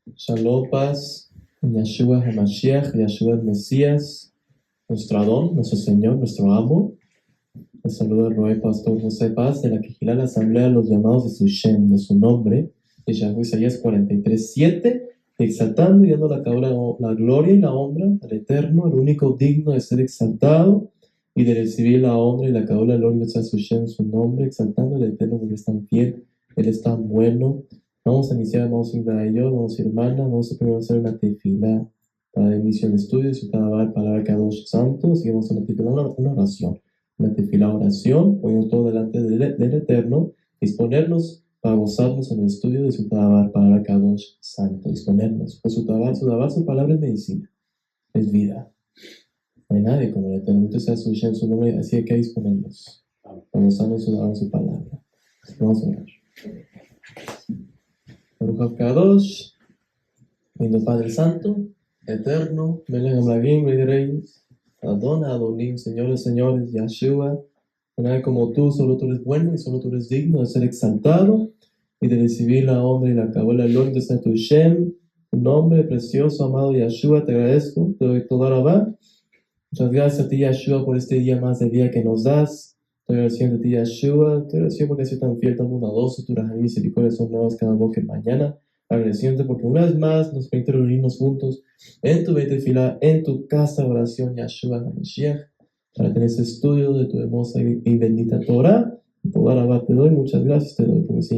Shalom, paz, en Yeshua HaMashiach, Yeshua el Mesías, nuestro Adón, nuestro Señor, nuestro Amo. Les saluda el Roe Pastor José Paz de la Quejilá, la Asamblea de los llamados de su Shem, de su nombre, de Yahweh Isaías 43:7, exaltando y dando la gloria y la honra al Eterno, al único digno de ser exaltado y de recibir la honra y la gloria de su Shem, su nombre, exaltando al Eterno porque es tan fiel, Él es tan bueno. Vamos a iniciar, vamos a ir a ello, vamos a ir hermana, vamos a primero hacer una tefila para el inicio del estudio, si cada vez palabra Kadosh Santo, así que vamos a una tefila, una oración. Una tefila oración, poniendo todo delante del Eterno, disponernos para gozarnos en el estudio de su palabra Kadosh Santo, disponernos, pues su palabra es medicina, es vida. No hay nadie como el Eterno, entonces sea su Shem, su nombre, así hay que disponernos para gozarnos su palabra. Vamos a orar. Baruch Kadosh, lindo Padre Santo, Eterno, Melech Amragim, Rey de Reyes, Adonim, Señores, Yeshua, no hay como tú, solo tú eres bueno y solo tú eres digno de ser exaltado y de recibir la honra y la gloria de ser tu Shem, tu nombre precioso, amado Yeshua, te agradezco, te doy toda la va. Muchas gracias a ti, Yeshua, por este día más de vida que nos das. Estoy agradeciendo a ti, Yeshua, te agradeciendo porque has sido tan fiel, tan bondadoso, tu raja y misericordia son nuevas cada boca y mañana. Agradeciendo porque una vez más nos permite reunirnos juntos en tu Beit Tefilá, en tu casa de oración, Yeshua HaMashiach, para tener ese estudio de tu hermosa y bendita Torah. Toda la te doy, muchas gracias te doy por mis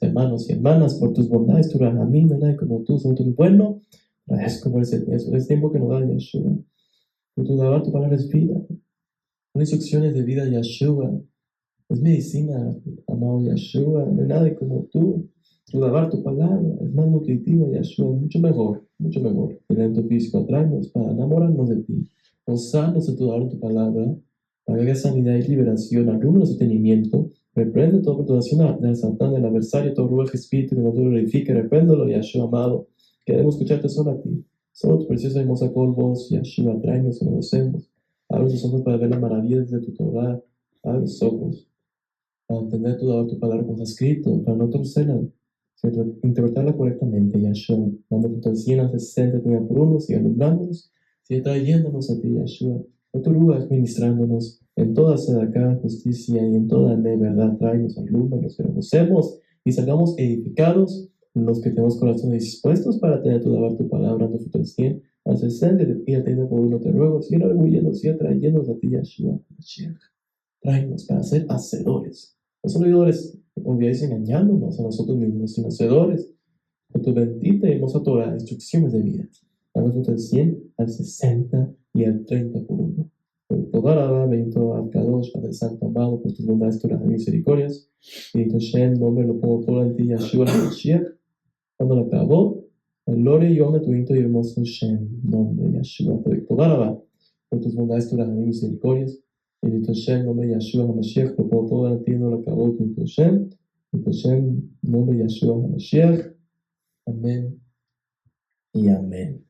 hermanos y hermanas, por tus bondades, tu rahamim, nadie como tú, son tú bueno. Agradezco por ese tiempo que nos da Yeshua. Por tu palabra es vida. Son instrucciones de vida, Yeshua. Es medicina, amado Yeshua. No hay nadie como tú. Tu palabra es más nutritiva, Yeshua. Mucho mejor. El evento físico, atraernos para enamorarnos de ti. Gozarnos de tu palabra. Para que haya sanidad y liberación, alumno de sostenimiento. Reprende toda perturbación del Satán, del adversario, todo ruido espíritu que no te glorifique. Repréndelo, Yeshua, amado. Queremos escucharte solo a ti. Solo tu preciosa y hermosa voz, Yeshua, tráenos y nos gocemos. Abre los ojos para ver las maravillas de tu Torah. Abre los ojos para entender tu palabra como está escrito, para no torcerla, sino interpretarla correctamente. Yeshua, dando fruto al 100, al 60, 30 por uno, sigue alumbrándonos, sigue trayéndonos a ti, Yeshua. A tu lugar, ministrándonos en toda sedacá, justicia y en toda verdad. Tráenos, alumbranos, que nos gocemos y salgamos edificados, los que tenemos corazones dispuestos para tener tu palabra, dando fruto al 100, al 60 y al 30 por uno. Te ruego, sigue orgulléndonos, sigue trayéndonos a ti, Yeshua. Tráenos para ser hacedores. No solo oidores, que convidáis engañándonos a nosotros mismos, sino hacedores de tu bendita y hermosa Torah, instrucciones de vida. Dando fruto al 100, al 60 y al 30 por uno. Por toda la bendito Kadosh, Padre Santo amado, por tus bondades, Torah y misericordias. Y tu Shem, nombre lo pongo todo en ti, Yeshua HaMashiach. Cuando lo acabó, gloria y honra tu bendito y hermoso Shem, nombre Yeshua. Te doy toda la por tus bondades, Torah y misericordias. Bendito Shem, nombre Yeshua HaMashiach, por todo el tiempo lo acabó, bendito Shem, nombre Yeshua HaMashiach. Amén y amén.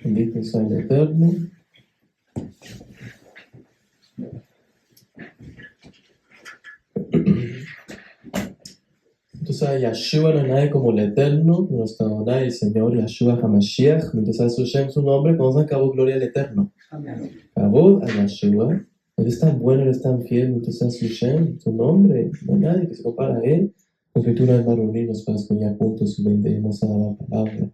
Bendito sea el Eterno. Entonces, Yeshua no hay nadie como el Eterno, nuestro Adonai, el Señor Yeshua HaMashiach. Bendito sea su Shem, su nombre, cuando se acabó, gloria al Eterno. Amén. Acabó a Yeshua. Él es tan bueno, Él es tan fiel, bendito sea su Shem, su nombre. No hay nadie que se compara a Él. La escritura es para reunirnos para escuchar juntos su bendita y hermosa palabra.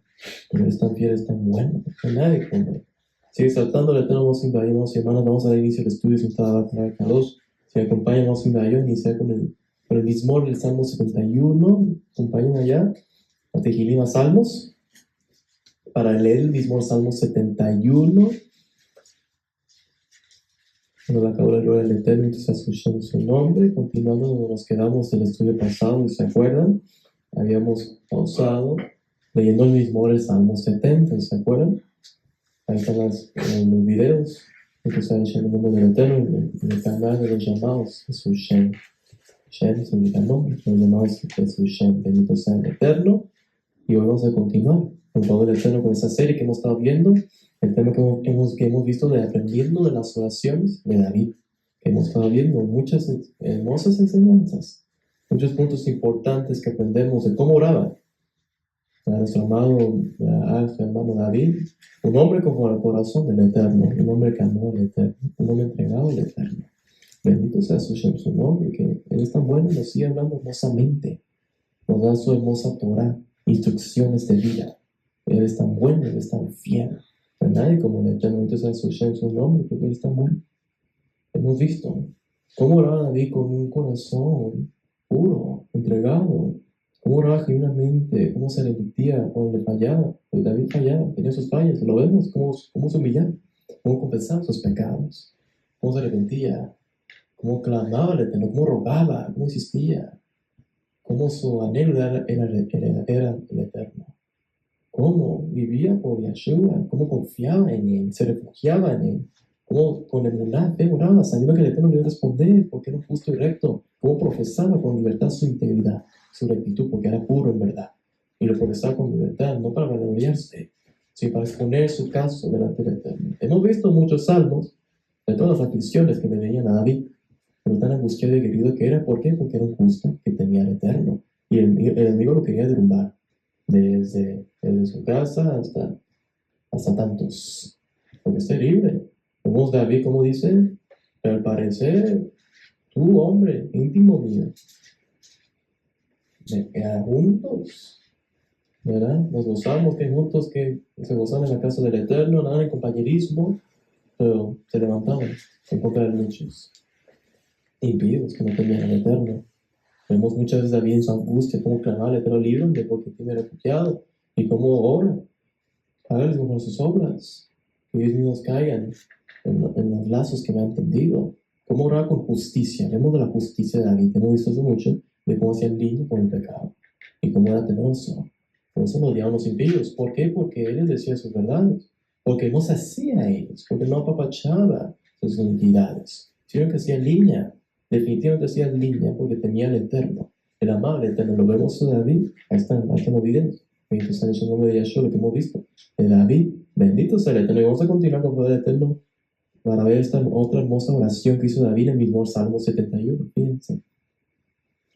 Pero Él es tan fiel, es tan bueno. No hay nadie como Él. Sigue saltando, le tenemos invadimos, hermanos. Vamos a dar inicio al estudio sin palabra para Kadosh. Si me acompañan, vamos a iniciar con el Mizmor del Salmo 71. Acompañen allá a Tejilim a Salmos para leer el Mizmor Salmo 71. Cuando la acabó la gloria del Eterno, entonces escuchamos su nombre. Continuando donde nos quedamos en el estudio pasado, ¿se acuerdan? Habíamos pausado leyendo el Mizmor del Salmo 70, ¿se acuerdan? Ahí están los videos. Entonces, el nombre del Eterno en el canal de los llamados Jesús Shem. Shem significa nombre, los llamados Jesús Shem. Bendito sea el Eterno. Y hoy vamos a continuar con todo el Eterno con esa serie que hemos estado viendo. El tema que hemos visto de aprendiendo de las oraciones de David. Que hemos estado viendo muchas hermosas enseñanzas. muchos puntos importantes que aprendemos de cómo oraba a nuestro amado hermano David, un hombre como el corazón del Eterno, un hombre que amó al Eterno, un hombre entregado al Eterno. Bendito sea su nombre, que Él es tan bueno y nos sigue hablando hermosamente, nos da su hermosa Torah, instrucciones de vida. Él es tan bueno, Él es tan fiel. No hay nadie como el Eterno, bendito sea su nombre, porque Él es tan bueno. Hemos visto cómo oraba David con un corazón puro, entregado, cómo oraba genuinamente, cómo se arrepentía cuando le fallaba, porque David fallaba, tenía sus fallas, lo vemos, cómo se humillaba, cómo confesaba sus pecados, cómo se arrepentía, cómo clamaba al Eterno, cómo rogaba, cómo insistía, cómo su anhelo era el Eterno, cómo vivía por Yeshua, cómo confiaba en Él, se refugiaba en Él, cómo con emuná, fe oraba, sabiendo que el Eterno le iba a responder, porque era justo y recto, cómo profesaba con libertad su integridad, su rectitud, porque era puro en verdad, y lo profesaba con libertad, no para vanagloriarse, sino para exponer su caso delante del Eterno. Hemos visto muchos salmos de todas las aflicciones que le venían a David, pero tan angustiado y querido que era. ¿Por qué? Porque era un justo que temía al Eterno, y el enemigo lo quería derrumbar, desde su casa hasta tantos, porque es terrible. Vemos David como dice, al parecer, tú hombre íntimo mío, me quedan juntos, ¿verdad? Nos gozamos que juntos que se gozan en la casa del Eterno, nada en compañerismo, pero se levantaban en contra de muchos impíos que no tenían al Eterno. Vemos muchas veces David en su angustia, cómo clamaba al Eterno, líbrame porque tiene refugiado, y cómo ora, hágales como sus obras, que ellos mismos caigan en los lazos que me han tendido. Cómo oraba con justicia. Vemos de la justicia de David. Hemos visto eso mucho, de cómo hacía el niño con el pecado y cómo era temeroso. Por eso lo odiaban los impíos. ¿Por qué? Porque él les decía sus verdades. Porque no se hacía a ellos. Porque no apapachaba sus iniquidades. Sino que hacía línea. Definitivamente hacía línea porque tenía el Eterno. El amable Eterno. Lo vemos en David. Ahí están los videos. Bendito sea el nombre de Yahshua, lo que hemos visto. De David. Bendito sea el Eterno. Y vamos a continuar con el Eterno para ver esta otra hermosa oración que hizo David en el mismo Salmo 71. Fíjense.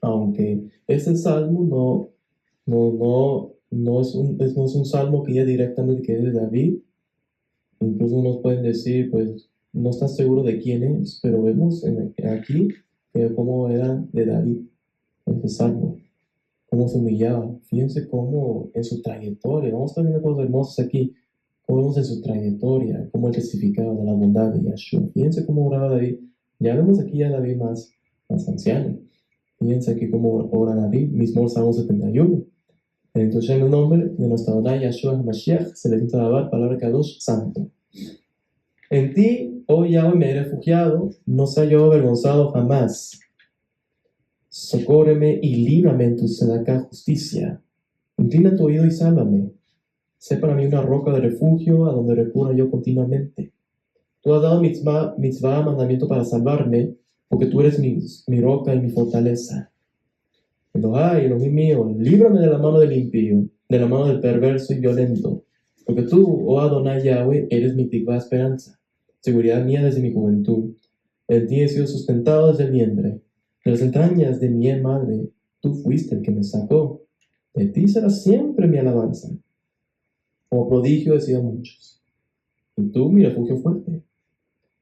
Aunque este salmo no es un salmo que ya directamente que es de David. Incluso unos pueden decir, pues, no está seguro de quién es, pero vemos aquí cómo era de David este salmo, cómo se humillaba. Fíjense cómo en su trayectoria, vamos a ver cosas hermosas aquí, cómo vemos en su trayectoria, cómo él testificaba de la bondad de Yahshua. Fíjense cómo oraba David. Ya vemos aquí a David más anciano. Fíjense aquí cómo ora David, mismo el Salmo 71. Entonces, en el nombre de nuestro Adonai Yahshua HaMashiach, se le dice alabar, palabra Kadosh, santo. En ti, oh Yahweh, me he refugiado, no sea yo avergonzado jamás. Socórreme y líbrame en tu sedaká justicia. Inclina tu oído y sálvame. Sé para mí una roca de refugio a donde recurra yo continuamente. Tú has dado mitzvah, mandamiento para salvarme, porque tú eres mi roca y mi fortaleza. Elohim mío, líbrame de la mano del impío, de la mano del perverso y violento, porque tú, oh Adonai Yahweh, eres mi tikvah esperanza, seguridad mía desde mi juventud. En ti he sido sustentado desde el vientre, de las entrañas de mi madre, tú fuiste el que me sacó. De ti será siempre mi alabanza. Como prodigio he sido muchos, y tú mi refugio fuerte.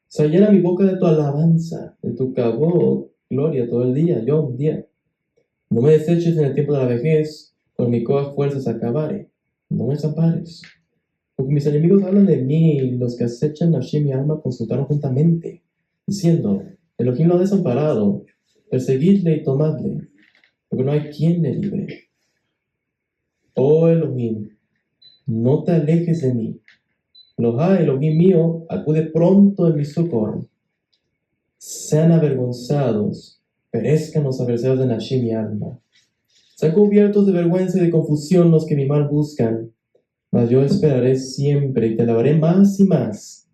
Se llena mi boca de tu alabanza, de tu cabot, gloria todo el día, yo un día. No me deseches en el tiempo de la vejez, con mi coas fuerzas acabare. No me desampares. Porque mis enemigos hablan de mí, y los que acechan a mi alma consultaron juntamente, diciendo, Elohim lo ha desamparado, perseguidle y tomadle, porque no hay quien le libre. Oh Elohim, no te alejes de mí. Elohim mío, acude pronto en mi socorro. Sean avergonzados, perezcan los adversarios de Nashim mi alma. Sean cubiertos de vergüenza y de confusión los que mi mal buscan, mas yo esperaré siempre y te alabaré más y más.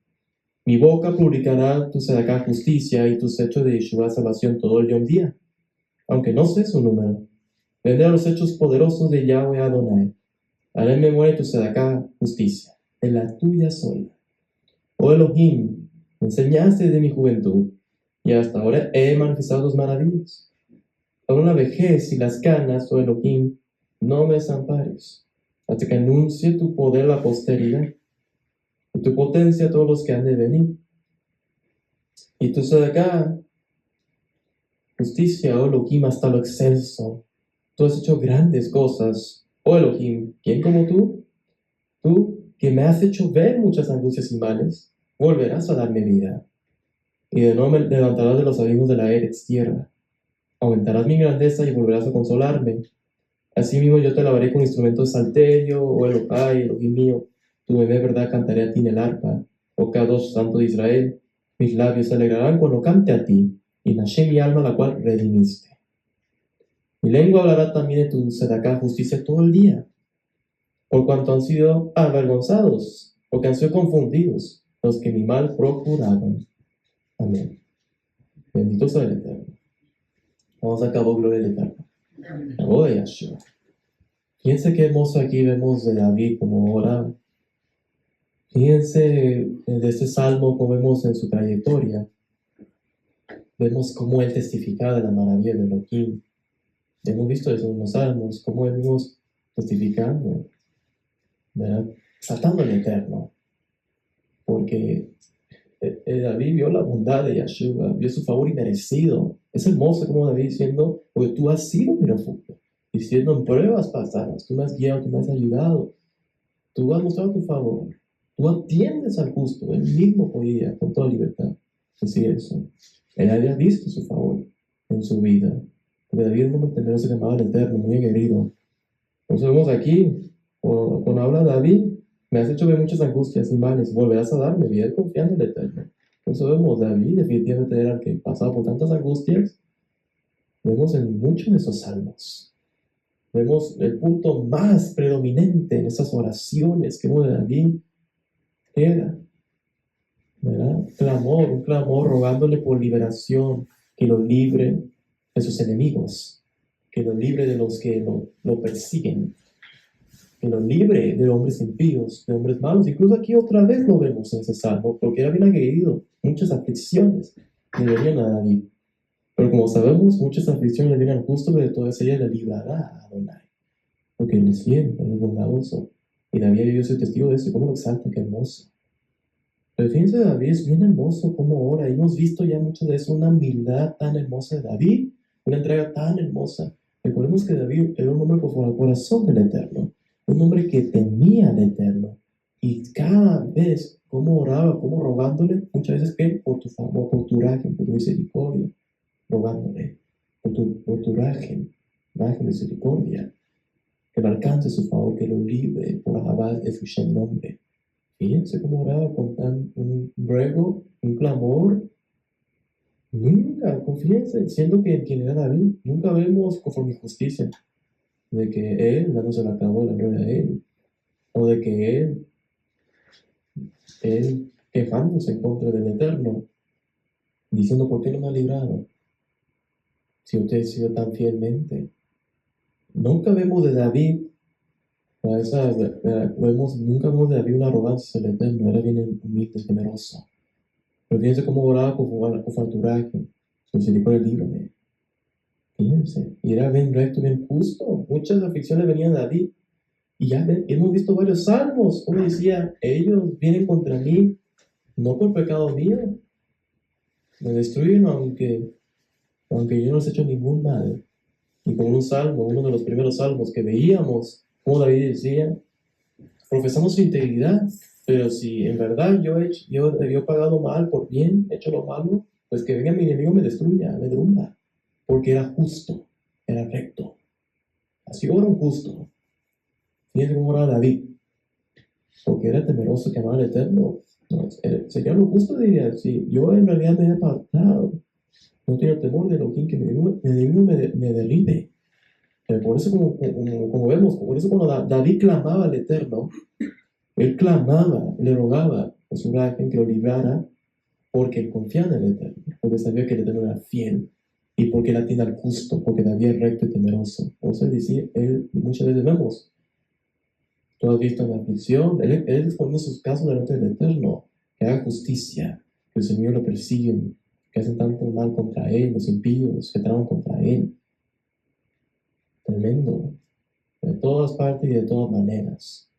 Mi boca publicará tu sedaká justicia y tus hechos de Yeshua salvación todo el día, aunque no sé su número. Vendré a los hechos poderosos de Yahweh Adonai. Haré en memoria tu sedaká justicia, en la tuya sola. Oh Elohim, me enseñaste desde mi juventud, y hasta ahora he manifestado tus maravillas. Aún la vejez y las canas, oh Elohim, no me desampares, hasta que anuncie tu poder a la posteridad y tu potencia a todos los que han de venir. Y tú de acá, justicia, oh Elohim, hasta lo excelso. Tú has hecho grandes cosas, oh Elohim. ¿Quién como tú? Tú, que me has hecho ver muchas angustias y males, volverás a darme vida. Y de nuevo me levantarás de los abismos de la Eretz tierra. Aumentarás mi grandeza y volverás a consolarme. Asimismo yo te alabaré con instrumentos de salterio, oh Elohai, Elohim mío. Tu bebé, verdad, cantaré a ti en el arpa. Oh Kadosh, Santo de Israel. Mis labios se alegrarán cuando cante a ti, y naché mi alma, la cual redimiste. Mi lengua hablará también de tu sedacá justicia todo el día, por cuanto han sido avergonzados, porque han sido confundidos los que mi mal procuraban. Amén. Bendito sea el Eterno. Vamos a cabo, gloria al Eterno. Acabó de Yahshua. Fíjense qué hermoso aquí vemos de David como oraba. Fíjense de este salmo como vemos en su trayectoria. Vemos cómo él testificaba de la maravilla de Elohim. Hemos visto eso en los salmos, cómo él mismo testificando, ¿verdad? Saltando al Eterno. Porque David vio la bondad de Yahshua, vio su favor inmerecido. Es hermoso como David diciendo, porque tú has sido mi refugio. Diciendo en pruebas pasadas, tú me has guiado, tú me has ayudado, tú has mostrado tu favor, tú atiendes al justo. Él mismo podía, con toda libertad, decir eso. Él había visto su favor en su vida. Porque David era un hombre temeroso que amaba al Eterno, muy aguerrido. Por eso vemos aquí, cuando habla David, me has hecho ver muchas angustias y males, volverás a darme vida confiando en el Eterno. Por eso vemos David, definitivamente era el que pasaba por tantas angustias. Vemos en muchos de esos salmos. Vemos el punto más predominante en esas oraciones que vemos de David era, ¿verdad? Un clamor rogándole por liberación, que lo libre de sus enemigos, que lo libre de los que lo persiguen, que lo libre de hombres impíos, de hombres malos. Incluso aquí otra vez lo vemos en ese salmo, porque era bien agredido, muchas aflicciones le venían a David. Pero como sabemos, muchas aflicciones le vienen al justo, pero de todas ellas le librará a Adonai. Porque él es fiel, él es bondadoso. Y David dio ese testigo de eso, cómo lo exalta, qué hermoso. Pero fíjense, David es bien hermoso cómo ora. Y hemos visto ya mucho de eso, una humildad tan hermosa de David, una entrega tan hermosa. Recordemos que David era un hombre por el corazón del Eterno, un hombre que temía al Eterno. Y cada vez, cómo oraba, cómo rogándole, muchas veces que por tu favor, por tu rajen, por tu misericordia, rogándole, por tu rajen, misericordia, que lo alcance su favor, que lo libre por Abad de su nombre. Fíjense cómo oraba con un ruego, un clamor. Nunca, confíense, siendo que quien era David, nunca vemos conforme justicia, de que él dándose la acabó la gloria a él, o de que él quejándose en contra del Eterno, diciendo, ¿por qué no me ha librado? Si usted ha sido tan fielmente. Nunca vemos de David, nunca vemos de David una arrogancia del Eterno, era bien humilde, temeroso. Pero fíjense cómo oraba con falturaje, su misericordia, líbrame. Fíjense, y era bien recto, bien justo. Muchas aflicciones venían de David. Y ya hemos visto varios salmos, como decía, ellos vienen contra mí, no por pecado mío. Me destruyen aunque yo no les he hecho ningún mal. Y con un salmo, uno de los primeros salmos que veíamos, como David decía, profesamos su integridad, pero si en verdad yo he pagado mal por bien, he hecho lo malo, pues que venga mi enemigo, me destruya, me derrumba, porque era justo, era recto. Así ora un justo. Fíjense cómo oraba David, porque era temeroso que amaba al Eterno. No, sería lo justo, diría, si yo en realidad me he apartado, no tengo temor de lo que mi enemigo me derribe. Pero por eso, como vemos, por eso cuando David clamaba al Eterno, él clamaba, le rogaba a su imagen que lo librara, porque él confiaba en el Eterno, porque sabía que el Eterno era fiel, y porque él atiende al justo, porque David es recto y temeroso. Por eso él muchas veces vemos, tú has visto la aflicción, él expone sus casos delante del Eterno, que haga justicia, que los enemigos lo persiguen, que hacen tanto mal contra él, los impíos que traban contra él. tremendo. De todas partes y de todas maneras.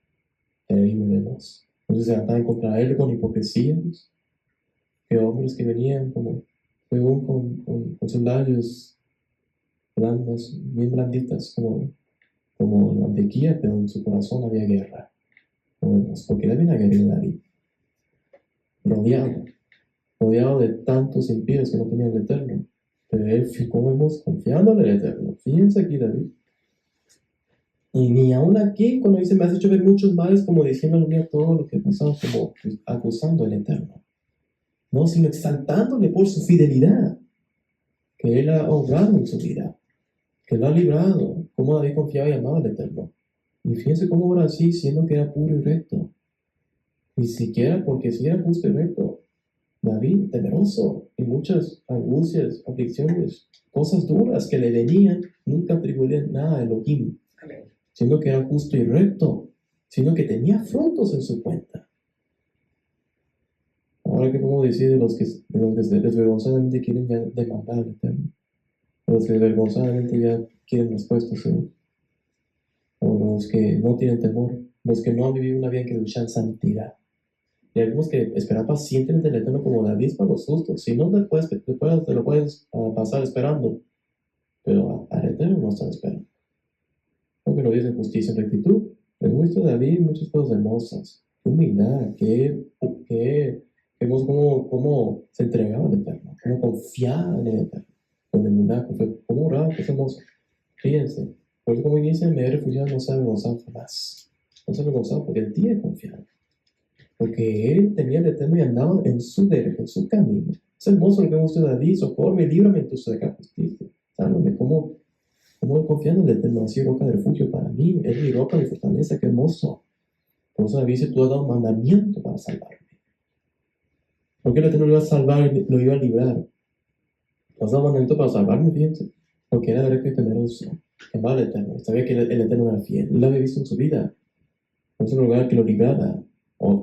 Ahí vemos. Entonces se trataban contra él con hipocresías. Que hombres que venían como, según con sus labios blandas, bien blanditas, como mantequilla, pero en su corazón había guerra. Como vemos, porque él había una guerra de David. Rodeado de tantos impíos que no tenían el Eterno. Pero él, como vemos, confiando en el Eterno. Fíjense aquí, David. Y ni aún aquí, cuando dice, me has hecho ver muchos males, como diciéndole, mira todo lo que ha pasado, como acusando al Eterno. No, sino exaltándole por su fidelidad, que él ha obrado en su vida, que lo ha librado, como David confiaba y amaba al Eterno. Y fíjense cómo obra así, siendo que era puro y recto. Ni siquiera porque si era justo y recto. David, temeroso, y muchas angustias, aflicciones, cosas duras que le venían, nunca atribuía nada a Elohim, siendo que era justo y recto, sino que tenía frutos en su cuenta. Ahora, ¿qué podemos decir de los que desvergonzadamente quieren ya demandar al Eterno? De los que desvergonzadamente ya quieren respuestas, ¿sí? O los que no tienen temor, los que no han vivido una vida que duchan santidad. Y algunos que esperar pacientemente el Eterno como David para los sustos. Si no, después te lo puedes pasar esperando. Pero al Eterno no estás esperando. Porque lo dice justicia en rectitud. Hemos visto de David muchas cosas hermosas. Humildad, vemos cómo se entregaba al Eterno, cómo confiaba en el Eterno. Con emuná, cómo oraba, que es hermoso. Fíjense. Por eso, como inicia, me he refugiado, no se ha avergonzado jamás. No se ha avergonzado porque él tiene confianza. Porque él tenía el Eterno y andaba en su derecho, en su camino. Es hermoso lo que hemos visto de David, socorme, líbrame en tu seca justicia. Sálvame, como confiando en el Eterno, así roca de refugio para mí, es mi roca de fortaleza, qué hermoso. Por eso David dice, tú has dado mandamiento para salvarme. Porque el Eterno lo iba a salvar, lo iba a librar. Tú has dado mandamiento para salvarme, fíjense. Porque era derecho y temeroso, amaba al Eterno, sabía que el Eterno era fiel, él lo había visto en su vida. Por eso, en lugar que lo librara.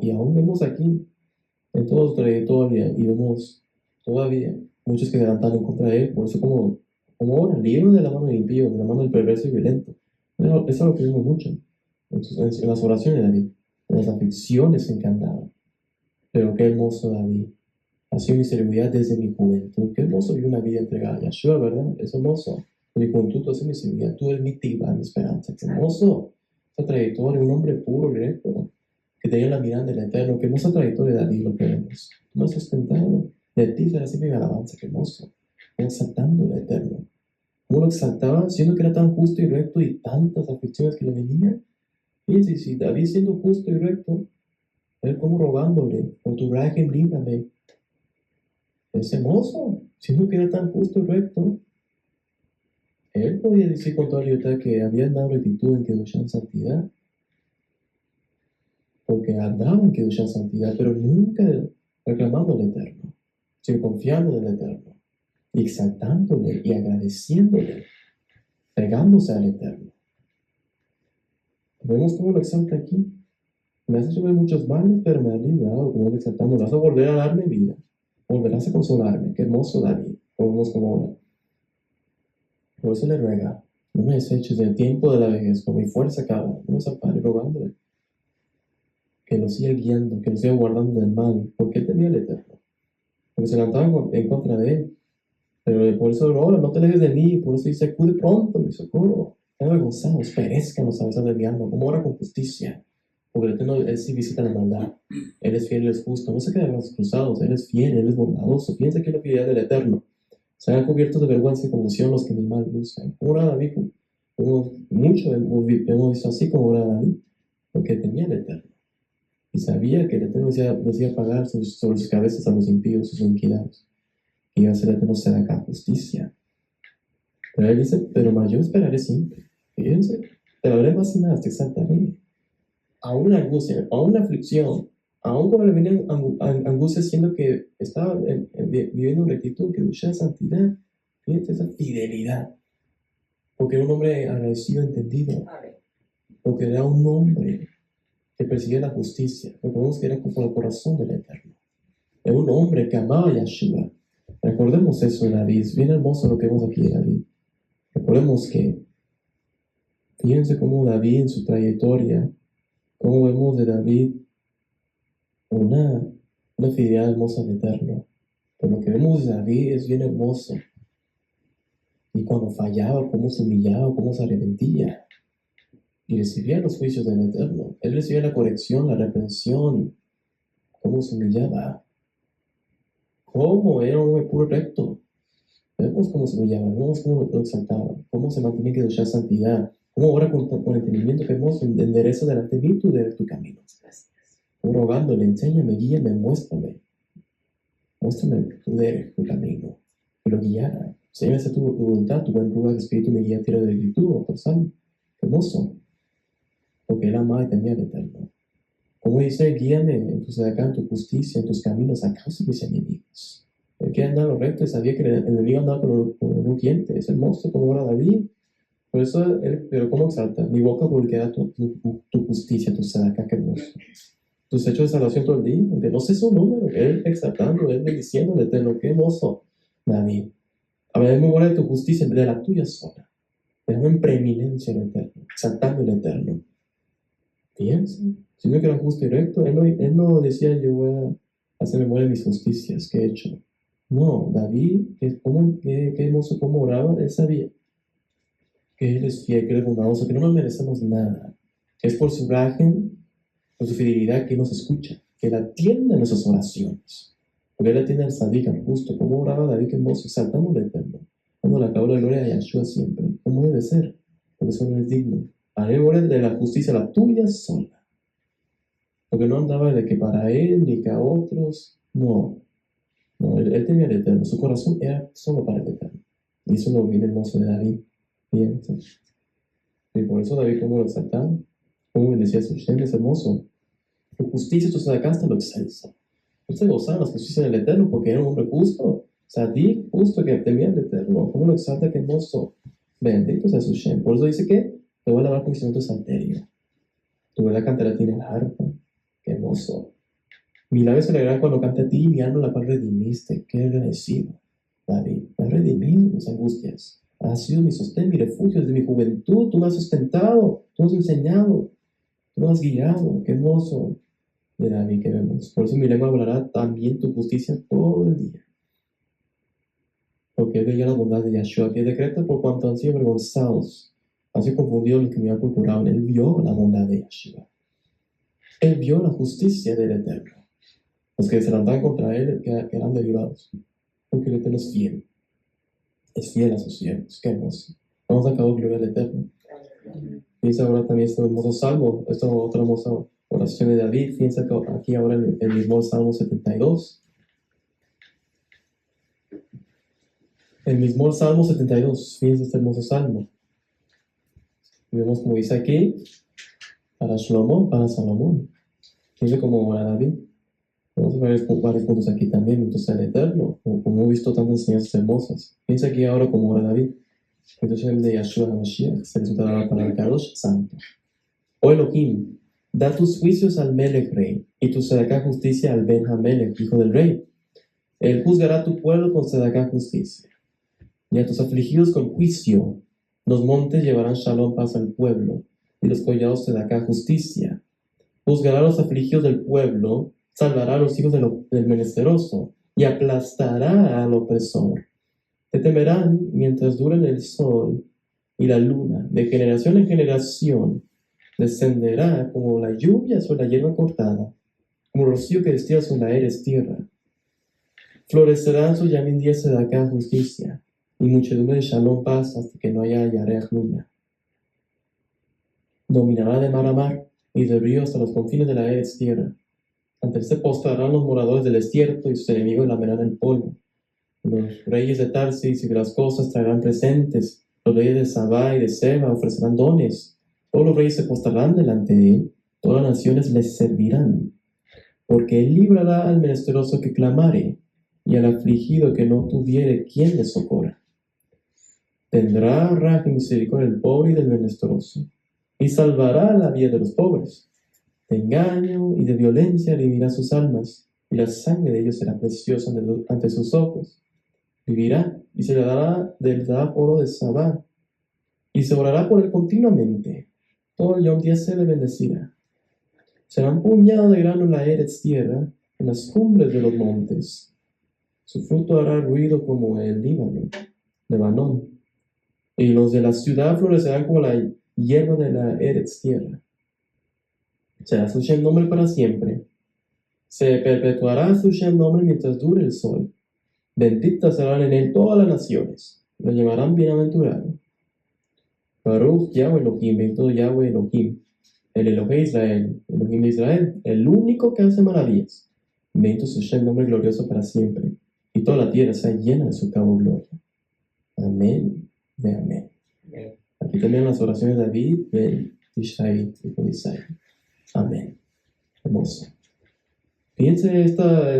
Y aún vemos aquí, en toda su trayectoria, y vemos todavía muchos que levantaron contra él, por eso como ahora, libro de la mano del impío, de la mano del perverso y violento. Eso es lo que vemos mucho en las oraciones de David, en las aflicciones que encantaban. Pero qué hermoso David, ha sido mi seguridad desde mi juventud. Qué hermoso vivir una vida entregada a Yahshua, ¿verdad? Es hermoso. En mi juventud tú has sido mi seguridad, tú eres mi tigua, mi esperanza. Qué hermoso. Esa trayectoria, un hombre puro, directo, que tenía la mirada del Eterno. Qué hermosa trayectoria de David lo que vemos. Tú me has sustentado. De ti será siempre mi alabanza. Qué hermoso. Exaltando al Eterno. ¿Cómo lo exaltaba? Siendo que era tan justo y recto y tantas aflicciones que le venían. Fíjense, si David siendo justo y recto, él como rogándole, por tu rajem líbrame. Es hermoso. Siendo que era tan justo y recto, él podía decir con toda libertad que había dado rectitud en Kedushá santidad. Porque andaba en Kedushá santidad, pero nunca reclamando al Eterno, sino confiando en el Eterno, y exaltándole y agradeciéndole, pegándose al Eterno. Vemos cómo lo exalta aquí. Me has hecho ver muchos males, pero me has librado, como lo exaltamos. Vas a volver a darme vida, volverás a consolarme. Qué hermoso David. Vemos como ahora. Por eso le ruega, no me deseches del tiempo de la vejez, con mi fuerza acaba. No me desampare, rogándole que lo siga guiando, que lo siga guardando del mal, porque él temía al Eterno, porque se levantaban en contra de él. Pero por eso ahora no te alejes de mí, por eso dice, acude pronto, mi socorro. Están avergonzados, perezcan los avanzados de mi alma, como ora con justicia. Porque el Eterno, él sí visita la maldad. Él es fiel, él es justo, no se queda de brazos cruzados, él es fiel, él es bondadoso. Fíjense que es la fidelidad del Eterno. Se han cubiertos de vergüenza y conmoción los que mi mal buscan. ¿Cómo ora David? Mucho hemos visto así como ora David, porque temía el Eterno. Y sabía que el Eterno los iba a pagar sobre sus cabezas a los impíos, sus iniquidades. Y iba a ser el Eterno se da acá justicia. Pero él dice, pero más yo esperaré siempre. Fíjense, te lo haré más y más, te exaltaré. A una angustia, a una aflicción, aún cuando le venían angustias siendo que estaba viviendo en rectitud, que ducha santidad. Fíjense esa fidelidad. Porque era un hombre agradecido, entendido. Porque era un hombre que perseguía la justicia. Recordemos que era con el corazón del Eterno. Era un hombre que amaba a Yahshua. Recordemos eso de David. Es bien hermoso lo que vemos aquí de David. Recordemos que Fíjense cómo David en su trayectoria, cómo vemos de David una, una fidelidad hermosa al Eterno. Pero lo que vemos de David es bien hermoso. Y cuando fallaba, cómo se humillaba, cómo se arrepentía. Y recibía los juicios del Eterno. Él recibía la corrección, la reprensión, cómo se humillaba. Cómo era un hombre puro recto. Vemos cómo se humillaba, vemos cómo lo exaltaba, cómo se mantenía que luchar santidad, cómo ahora con entendimiento que vemos endereza delante de mí tu camino. Como rogándole, enséñame, guíame, muéstrame tu camino, que lo guiara. Señor, esa tu voluntad, tu buen ruga, el Espíritu me guía, tira de virtud, otro salmo. Hermoso, porque él amaba y temía al Eterno. Como dice, guíame en tu sedacá, en tu justicia, en tus caminos, a causa de mis enemigos. El que andaba lo recto y sabía que el enemigo andaba con los rugientes. Es hermoso como era David. Por eso, pero ¿cómo exalta? Mi boca publicará tu justicia, tu sedacá, que hermoso. Tus hechos de salvación todo el día, aunque no sé su número, él exaltando, él bendiciendo al Eterno, qué hermoso, David. Hablaré memoria de tu justicia, de la tuya sola. Dejando en preeminencia el Eterno, exaltando el Eterno. Fíjense, si no que era justo y recto, él no decía, yo voy a hacer memoria de mis justicias que he hecho. No, David, qué hermoso cómo oraba, él sabía que él es fiel, que él es bondadoso, que no nos merecemos nada. Es por su imagen, por su fidelidad que nos escucha, que él atiende a nuestras oraciones. Porque él atiende al Sadik, al justo. ¿Cómo oraba David, qué hermoso, exaltando al Eterno? Cuando le acabó la gloria a Yahshua siempre. ¿Cómo debe ser? Porque eso no es digno. Haré memoria de la justicia, la tuya sola. Porque no andaba de que para él ni que a otros. No. No, él temía al Eterno. Su corazón era solo para el Eterno. Y eso es lo bien hermoso de David. Bien. Y por eso David, ¿cómo lo exaltaba? ¿Cómo bendecía a su Shem? Es hermoso. Tu justicia, tú sacaste lo excelso. Él se gozaba las justicias del Eterno porque era un hombre justo. Sadik, justo, que temía al Eterno. ¿Cómo lo exalta? Qué hermoso. Bendito sea su Shem. Por eso dice que te voy a lavar con instrumento salterio. Tu verdad cantará tiene el arpa. Qué hermoso. Mi labio se alegrará cuando cante a ti, mi alma la cual redimiste. Qué agradecido, David. Me has redimido mis angustias. Has sido mi sostén, mi refugio desde mi juventud. Tú me has sustentado, tú me has enseñado, tú me has guiado. Qué hermoso de David que vemos. Por eso mi lengua hablará también tu justicia todo el día. Porque él veía la bondad de Yahshua, que decreta por cuanto han sido avergonzados, han sido confundidos los que me han procurado. Él vio la bondad de Yahshua. Él vio la justicia del Eterno. Los que se levantaban contra él eran derribados. Porque el Eterno es fiel. Es fiel a sus siervos. Qué hermoso. Vamos a acabar gloria al Eterno. Fíjense ahora también este hermoso salmo, esta otra hermosa oración de David. Fíjense aquí ahora el mismo Salmo 72. El mismo Salmo 72. Fíjense este hermoso salmo. Y vemos como dice aquí, para Shlomo, para Salomón. Fíjense como ora David. Vamos a ver varios puntos aquí también. Entonces el Eterno, como he visto tantas enseñanzas hermosas. Fíjense aquí ahora como ora David. Entonces el de Yahshua HaMashiach se resultará la palabra Kadosh, santo. Oh Elohim, da tus juicios al Melech rey, y tu sedacá justicia al Ben HaMelech, hijo del rey. Él juzgará a tu pueblo con sedacá justicia, y a tus afligidos con juicio. Los montes llevarán shalom, paz al pueblo, y los collados sedacá justicia. Juzgará a los afligidos del pueblo, salvará a los hijos del menesteroso, y aplastará al opresor. Te temerán mientras duren el sol y la luna, de generación en generación. Descenderá como la lluvia sobre la hierba cortada, como el rocío que destila sobre la eres tierra. Florecerán sus yamin días de acá justicia, y muchedumbre de shalom paz hasta que no haya yareaj luna. Dominará de mar a mar, y del río hasta los confines de la eres tierra. Ante él se postrarán los moradores del desierto, y sus enemigos lamerán el polvo. Los reyes de Tarsis y de las cosas traerán presentes. Los reyes de Sabá y de Seba ofrecerán dones. Todos los reyes se postrarán delante de él. Todas las naciones les servirán. Porque él librará al menesteroso que clamare, y al afligido que no tuviere quien le socorra. Tendrá raja y misericordia del pobre y del menesteroso, y salvará la vida de los pobres. De engaño y de violencia redimirá sus almas, y la sangre de ellos será preciosa ante sus ojos. Vivirá, y se le dará del oro de Sabá, y se orará por él continuamente. Todo el Yom Día se le bendecirá. Será un puñado de grano en la Eretz tierra, en las cumbres de los montes. Su fruto hará ruido como el Lebanón. Y los de la ciudad florecerán como la hierba de la Eretz tierra. Será su Shem nombre para siempre. Se perpetuará su Shem nombre mientras dure el sol. Benditas serán en él todas las naciones. Lo llamarán bienaventurado. Baruch Yahweh Elohim, bendito Yahweh Elohim, el Elohim Israel, Elohim de Israel, el único que hace maravillas. Bendito su Shem nombre glorioso para siempre. Y toda la tierra sea llena de su cabo gloria. Amén. De amén. Aquí también las oraciones de David, de Ishai y de Isai. Amén. Hermoso. Fíjense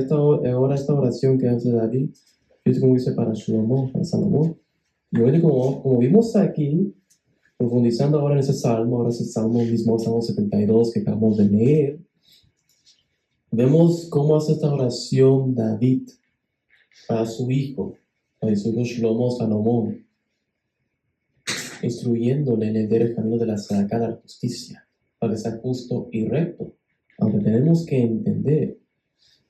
ahora esta oración que hace David. Fíjense cómo dice para Shlomo, para Salomón. Y hoy como vimos aquí, profundizando ahora en ese salmo, ahora es el salmo mismo, Salmo 72 que acabamos de leer, vemos cómo hace esta oración David para su hijo Shlomo, Salomón, instruyéndole en el derecho camino de la tzedakah, de la justicia, para que sea justo y recto. Aunque tenemos que entender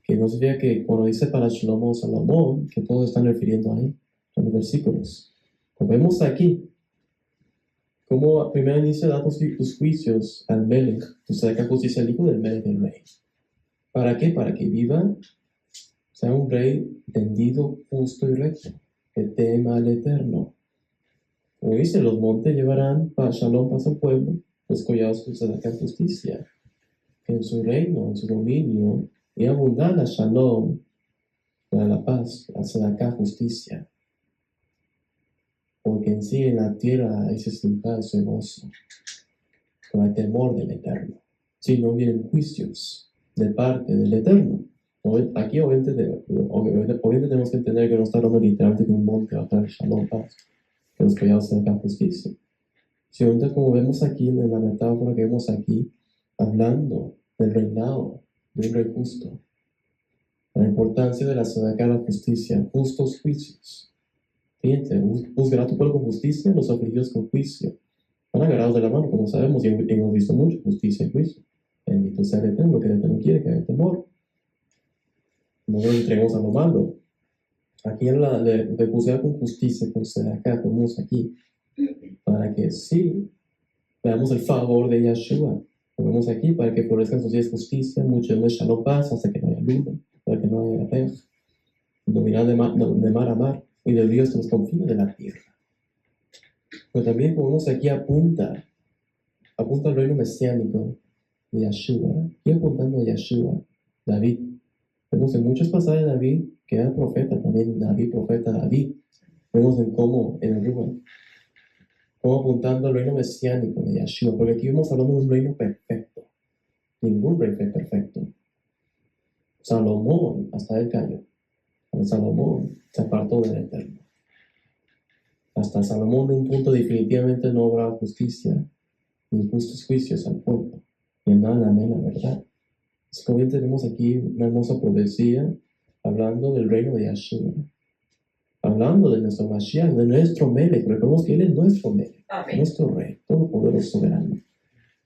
que no significa que cuando dice para Shlomo, Salomón, que todos están refiriendo a él, son los versículos. Como vemos aquí, como primero inicia da tus juicios al Melech, tu tzedakah justicia al hijo del Melech del rey. ¿Para qué? Para que viva, sea un rey tendido, justo y recto, que tema al Eterno. Como dice, los montes llevarán para Shalom, paz al pueblo, los collados su tzedakah justicia. Que en su reino, en su dominio, y abundar la Shalom, la paz, la tzedakah justicia. Porque en sí en la tierra hay simpa y gozo, con el temor del Eterno. Si no vienen juicios de parte del Eterno. Aquí obviamente tenemos que entender que no está hablando literalmente de un monte va a traer Shalom, paz, que los collados de la justicia. Si ahorita como vemos aquí en la metáfora que vemos aquí, hablando del reinado de un rey justo, la importancia de la tzedakah, la justicia, justos juicios. Fíjense, juzgará a tu pueblo con justicia, los afligidos con juicio. Van agarrados de la mano, como sabemos, y hemos visto mucho, justicia y juicio. Bendito sea el Eterno, que el Eterno quiere que haya temor. No nos entreguemos a lo malo. Aquí habla de juzgar con justicia, con tzedakah, como vemos aquí, para que sí veamos el favor de Yahshua. Como vemos aquí, para que florezcan sus días justicia, mucho de Shalom paz, hasta que no haya luna, para que no haya rej, dominar de mar a mar, y del río hasta los confines de la tierra. Pero también, como vemos aquí, apunta al reino mesiánico de Yahshua, y apuntando a Yahshua, David. Vemos en muchos pasajes de David que era profeta también, David. Vemos en el Rubén, como apuntando al reino mesiánico de Yahshua, porque aquí vamos hablando de un reino perfecto. Ningún rey fue perfecto. Salomón, hasta él cayó. Salomón se apartó del Eterno. Hasta Salomón, en un punto, definitivamente no habrá justicia ni justos juicios al pueblo. Y nada la verdad. Así que bien tenemos aquí una hermosa profecía hablando del reino de Yahshua. Hablando de nuestro Mashiach, de nuestro Melech. Recordemos que Él es nuestro Melech, nuestro Rey, todopoderoso, soberano.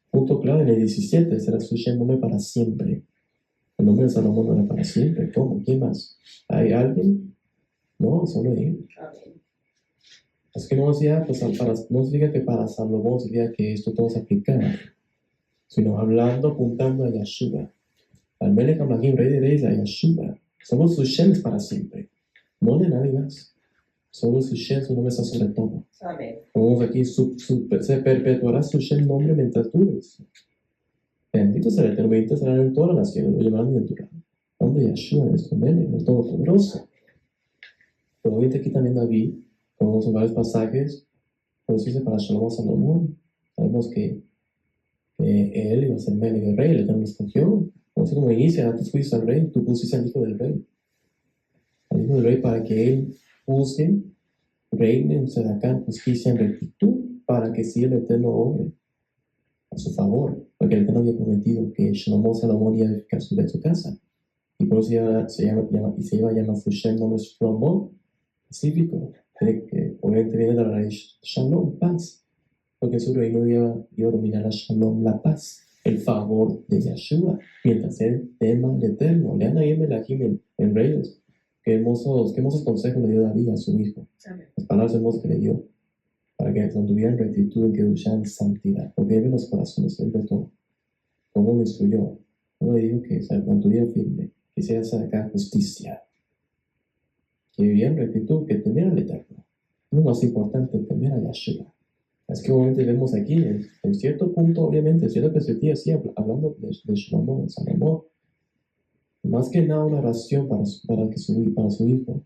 Punto clave en el 17, será su Shem nombre para siempre. El nombre de Salomón no era para siempre. ¿Cómo? ¿Quién más? ¿Hay alguien? No, solo Él. Es que no decía, pues, no significa que para Salomón significa que esto todo se aplicara, sino hablando, apuntando a Yahshua. Al Melech HaMelachim, Rey de Reyes, a Yahshua. Solo su Shem es para siempre. No de nadie más. Solo su Shem, su nombre está sobre todo. Amén. Vamos aquí, se perpetuará su Shem nombre mientras dures. Bendito será el Eterno, bendito será en todas las naciones, lo llamarán bienaventurado. Donde Yahshua, nuestro Melech, el Todopoderoso. Pero obviamente aquí también David, como vemos en varios pasajes, por eso dice para Shalom Salomón. Sabemos que él iba a ser Melech del rey, el Eterno lo escogió. No sé cómo inicia, da tus juicios al rey, tú pusiste al hijo del rey. Al hijo del rey para que él juzgue, reine en tzedakah, justicia, en rectitud, para que sí el Eterno obre a su favor, porque el Eterno había prometido que Salomón iba a edificar su casa, y por eso se iba a llamar su Shem nombre Shlomo, específico, que obviamente viene de la raíz Shalom, paz. porque su reino iba a dominar la shalom, la paz, el favor de Yeshua, mientras él tema al Eterno. Lean ahí en Melahim, en Reyes, qué hermosos consejos le dio David a su hijo, las palabras hermosas que le dio, para que tuvieran rectitud en Kedushá, en santidad, porque él ve los corazones, él ve todo, cómo lo instruyó, cómo le dijo que se mantuviera firme, que se sacar justicia, que vivía en rectitud, que temer al Eterno. Lo más importante, temer a Yeshua. Es que obviamente vemos aquí, en cierto punto, obviamente, en cierta perspectiva, sí, hablando de Shlomo, de Salomón, más que nada una oración para su hijo,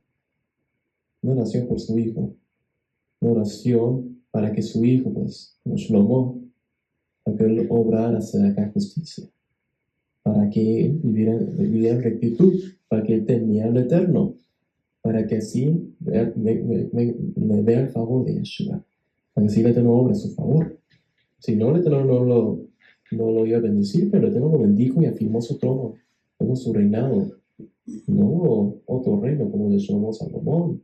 una oración por su hijo, una oración para que su hijo, pues, como Shlomo, para que él obrara acá justicia, para que él viviera en rectitud, para que él temiera al Eterno, para que así le vea el favor de Yeshua, para que así el Eterno obra a su favor. Si no, el Eterno no lo iba a bendecir, pero el Eterno lo bendijo y afirmó su trono, como su reinado, no otro reino como el de Salomón,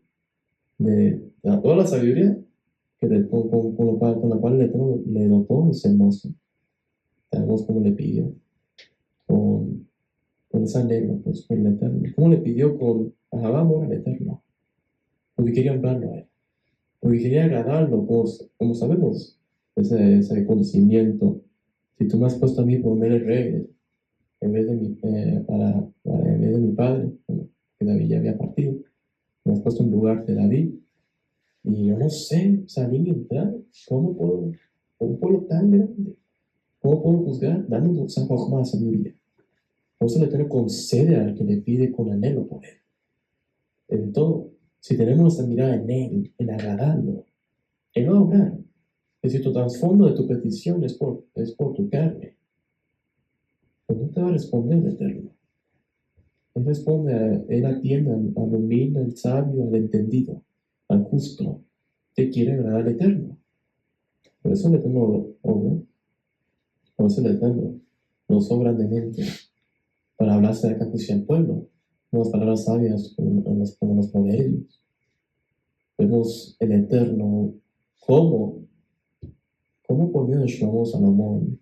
de toda la sabiduría con la cual el Eterno le dotó, es hermoso. Sabemos cómo le pidió, con ese anhelo, pues, por el Eterno. Cómo le pidió con amor al Eterno, porque quería honrarlo a él, porque quería agradarlo, como sabemos, ese conocimiento. Si tú me has puesto a mí por el rey, en vez de en vez de mi padre, que David ya había partido, me has puesto en lugar de David, y yo no sé salir y entrar. ¿Cómo puedo, un pueblo tan grande, cómo puedo juzgar? Dando esa más sabiduría. Por eso el Eterno concede al que le pide con anhelo por él. En todo, si tenemos nuestra mirada en él, en agradarlo, él va a obrar. Es decir, tu trasfondo de tu petición es por tu carne, pues no te va a responder el Eterno. Él responde, él atiende al humilde, al sabio, al entendido, al justo, que quiere agradar al Eterno. Por eso el Eterno obra, por eso el Eterno nos obra grandemente para hablarse de capucha al pueblo, unas palabras sabias como los proverbios. Vemos el Eterno cómo por medio de Shlomo Salomón,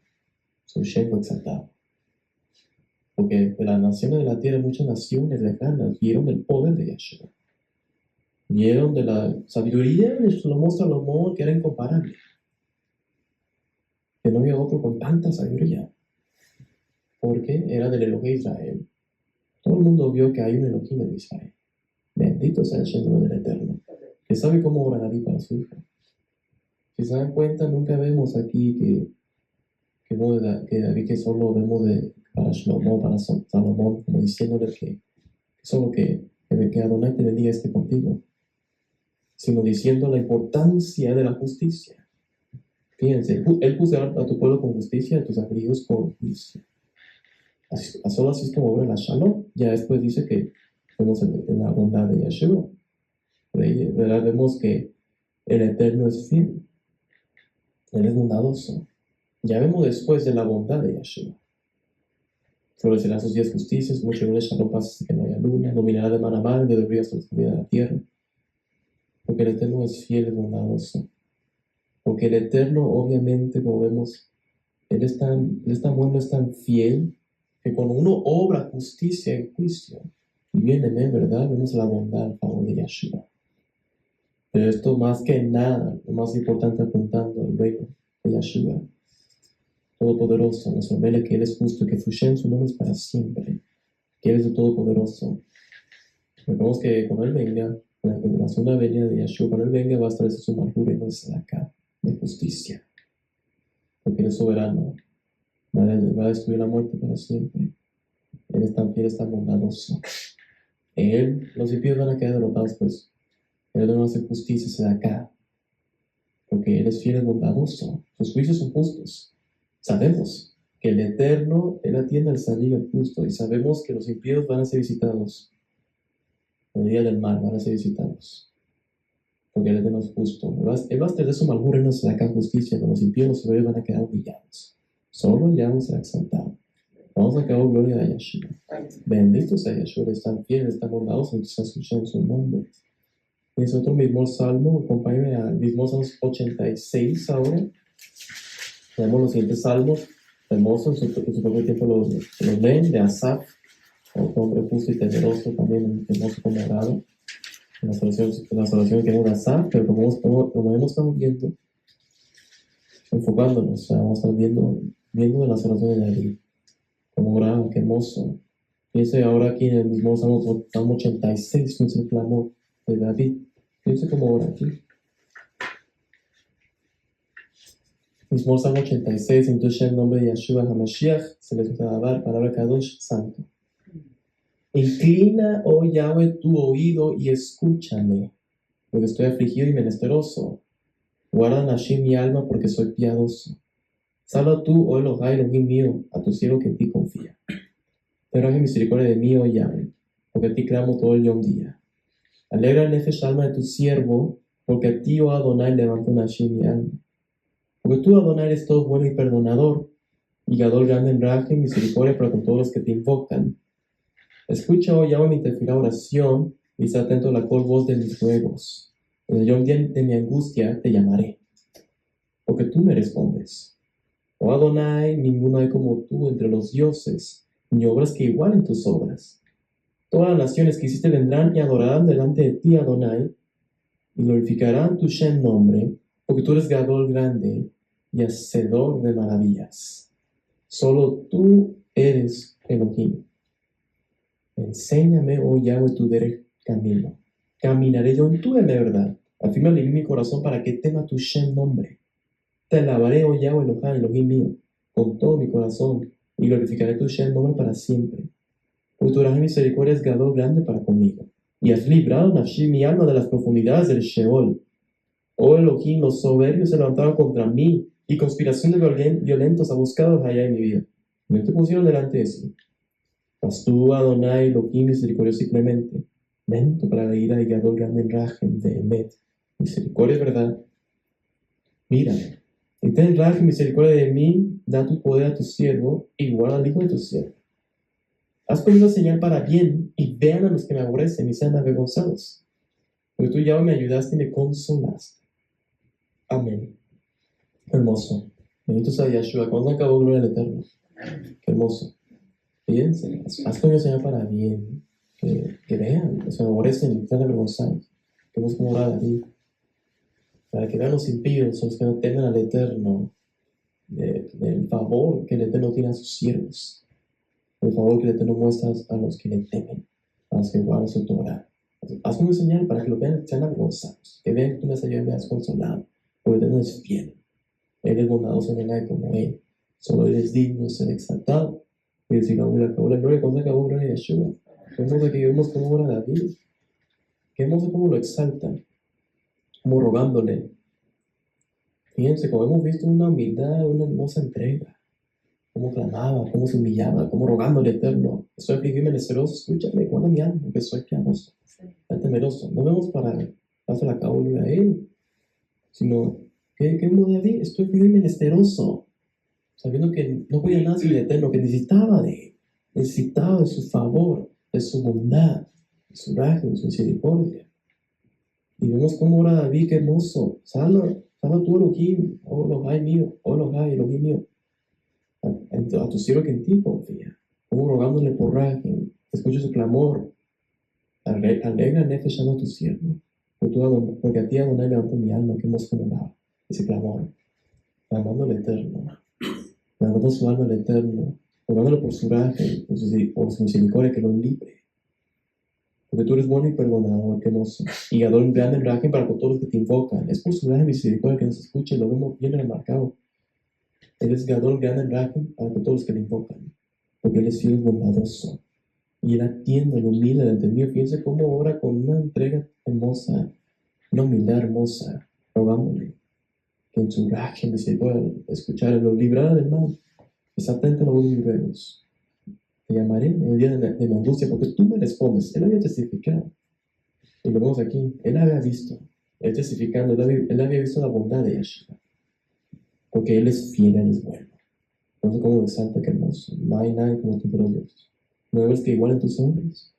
su Shem fue exaltado. Porque de las naciones de la tierra, muchas naciones lejanas vieron el poder de Yeshua. Vieron de la sabiduría de Salomón que era incomparable. Que no había otro con tanta sabiduría. Porque era del Elohim de Israel. Todo el mundo vio que hay un Elohim en Israel. Bendito sea el nombre del Eterno. Que sabe cómo obra David para su hijo. Si se dan cuenta, nunca vemos aquí que David, que solo vemos para Shlomo, para Salomón, como diciéndole que solo que Adonai te bendiga esté contigo, sino diciendo la importancia de la justicia. Fíjense, él juzgará a tu pueblo con justicia, a tus afligidos con juicio. Solo así es como obra la Shalom. Ya después dice que vemos en la bondad de Yeshua. ¿Verdad? Vemos que el Eterno es fiel. Él es bondadoso. Ya vemos después de la bondad de Yeshua. Florecerán sus días justicias, mucho de Shalom pasa hasta que no haya luna, dominará de mano a mano, de ríos sobre la comida de la tierra. Porque el Eterno es fiel y bondadoso. Porque el Eterno, obviamente, como vemos, Él es tan bueno, es tan fiel, que cuando uno obra justicia en juicio, y viene en verdad, vemos la bondad al favor de Yeshua. Pero esto más que nada, lo más importante apuntando al reino de Yeshua, Todopoderoso, nuestro Mele, que Él es justo, que Fushem, su nombre es para siempre, que Él es el Todopoderoso. Recordemos que cuando Él venga, en la segunda venida de Yeshua, cuando Él venga va a establecer su malhura y no es acá, de justicia. Porque Él es soberano, va a destruir la muerte para siempre. Él es tan fiel, es tan bondadoso. Los impíos van a quedar derrotados, pues. Él no hace justicia desde acá. Porque Él es fiel y bondadoso. Sus juicios son justos. Sabemos que el Eterno, Él atiende al salir al justo. Y sabemos que los impíos van a ser visitados. En el día del mal van a ser visitados. Porque el Eterno es justo. Él va a tener su malhura y no se acá justicia. Con los impíos, los soberbios van a quedar humillados. Solo Yahweh será exaltado. Vamos a acabar gloria de Yeshua. Bendito sea Yeshua, es tan fiel, es tan bondadoso, entonces escuchando su nombre. Es otro mismo salmo, acompáñame al mismo Salmo 86 ahora. Tenemos los siguientes salmos, hermosos, en su propio tiempo los leen, de Asaf, otro hombre justo y temeroso, también hermoso como orado, en las oraciones que tenemos de Asaf, pero como hemos estado viendo, enfocándonos, o sea, vamos a estar viendo en las oraciones de David, como oraba, qué hermoso. Piense ahora aquí en el mismo Salmo 86, piense el clamor de David, piense cómo ora aquí. Mismo Salmo 86, entonces el nombre de Yahshua HaMashiach se les va a dar palabra Kadosh santo. Inclina, oh Yahweh, tu oído y escúchame, porque estoy afligido y menesteroso. Guarda Nashim mi alma, porque soy piadoso. Salva tú, oh Elohai, Elohim mío, a tu siervo que en ti confía. Ten misericordia de mí, oh Yahweh, porque a ti clamo todo el día. Alegra el nefesh alma de tu siervo, porque a ti, oh Adonai, levanto Nashim mi alma. Porque tú, Adonai, eres todo bueno y perdonador, y Gadol grande en raje, misericordia para con todos los que te invocan. Escucha, oh Yahweh, mi tefilá oración, y está atento a la voz de mis ruegos. En el día de mi angustia te llamaré, porque tú me respondes. Oh Adonai, ninguno hay como tú entre los dioses, ni obras que igualen tus obras. Todas las naciones que hiciste vendrán y adorarán delante de ti, Adonai, y glorificarán tu Shem nombre, porque tú eres Gadol grande y hacedor de maravillas. Solo tú eres Elohim. Enséñame, oh Yahweh, tu derecho camino. Caminaré yo en tu de verdad. Afirma en mi corazón para que tema tu Shem nombre. Te alabaré, oh Yahweh, Elohim mío, con todo mi corazón, y glorificaré tu Shem nombre para siempre. Porque tu gracia y misericordia es Gadol grande para conmigo, y has librado Nafshi, mi alma, de las profundidades del Sheol. Oh Elohim, los soberbios se levantaron contra mí, y conspiración de violentos ha buscado allá en mi vida. No te pusieron delante de sí. Mas tú, Adonai, Elohim, misericordioso y clemente, lento para la ira y Gadol grande en rajem, de Emet. Misericordia es verdad. Mírame, y ten rajem, misericordia de mí, da tu poder a tu siervo, y guarda al hijo de tu siervo. Haz conmigo señal para bien, y vean a los que me aborrecen y sean avergonzados. Porque tú ya me ayudaste y me consolaste. Amén. Hermoso. Bendito sea Yahshua. Cuando acabó gloria al Eterno. Qué hermoso. Fíjense, haz conmigo señal para bien. Que vean, los que me aborrecen y sean avergonzados. Que hemos como orado aquí. Para que vean los impíos, los que no temen al Eterno, del favor que el Eterno tiene a sus siervos. El favor que el Eterno muestra a los que le temen, a los que guardan su Torah. Haz una señal para que lo vean, sean avergonzados, que vean que tú me has ayudado y me has consolado, porque el Eterno es fiel. Él es bondadoso, no hay nadie como Él. Solo Él es digno de ser exaltado. Y decir, no, mira, acabó la gloria, cuando acabó la gloria de Yeshua. Vemos aquí, vemos cómo ora David. Que vemos cómo lo exaltan, como rogándole. Fíjense, como hemos visto una humildad, una hermosa entrega. Cómo clamaba, cómo se humillaba, cómo rogando al Eterno. Estoy afligido y menesteroso, escúchame, guarda mi alma, porque soy piadoso, tan temeroso. No vemos para darse la cabo a Él, sino que como David, estoy afligido y menesteroso, sabiendo que no podía nada sin el Eterno, que necesitaba de Él, necesitaba de su favor, de su bondad, de su gracia, de su misericordia. Y vemos cómo ora David, qué hermoso. Salva tú, Elohim, oh Elohai mío, oh Elohai, Elohim mío. A tu siervo que en ti confía, como rogándole por Rajem, escucha su clamor, alegra nefesh a tu siervo, porque a ti Adonai levanta mi alma, que hemos comulado, ese clamor, clamando al Eterno, levantando su alma al Eterno, rogándole por su Rajem, por su misericordia, que lo libre, porque tú eres bueno y perdonador, que hermoso, y Adón grande en Rajem para con todos los que te invocan, es por su Rajem y misericordia que nos escucha, y lo vemos bien remarcado. Él es Gadol grande en Rajem para con todos los que le invocan, porque Él es fiel y bondadoso, y Él atiende al humilde, al entendido. Fíjense cómo ora con una entrega hermosa, una humildad hermosa, rogándole que en su raje se pueda escuchar, lo librará del mal. Está atento a la voz de mis ruegos. Te llamaré en el día de mi angustia, porque tú me respondes. Él había testificado, y lo vemos aquí, Él había visto, Él testificando, Él había visto la bondad de Yeshua, porque Él es fiel, Él es bueno. No sé cómo lo exalta, qué hermoso. No hay nadie como tú, pero Dios. ¿No ves que igual en tus hombres?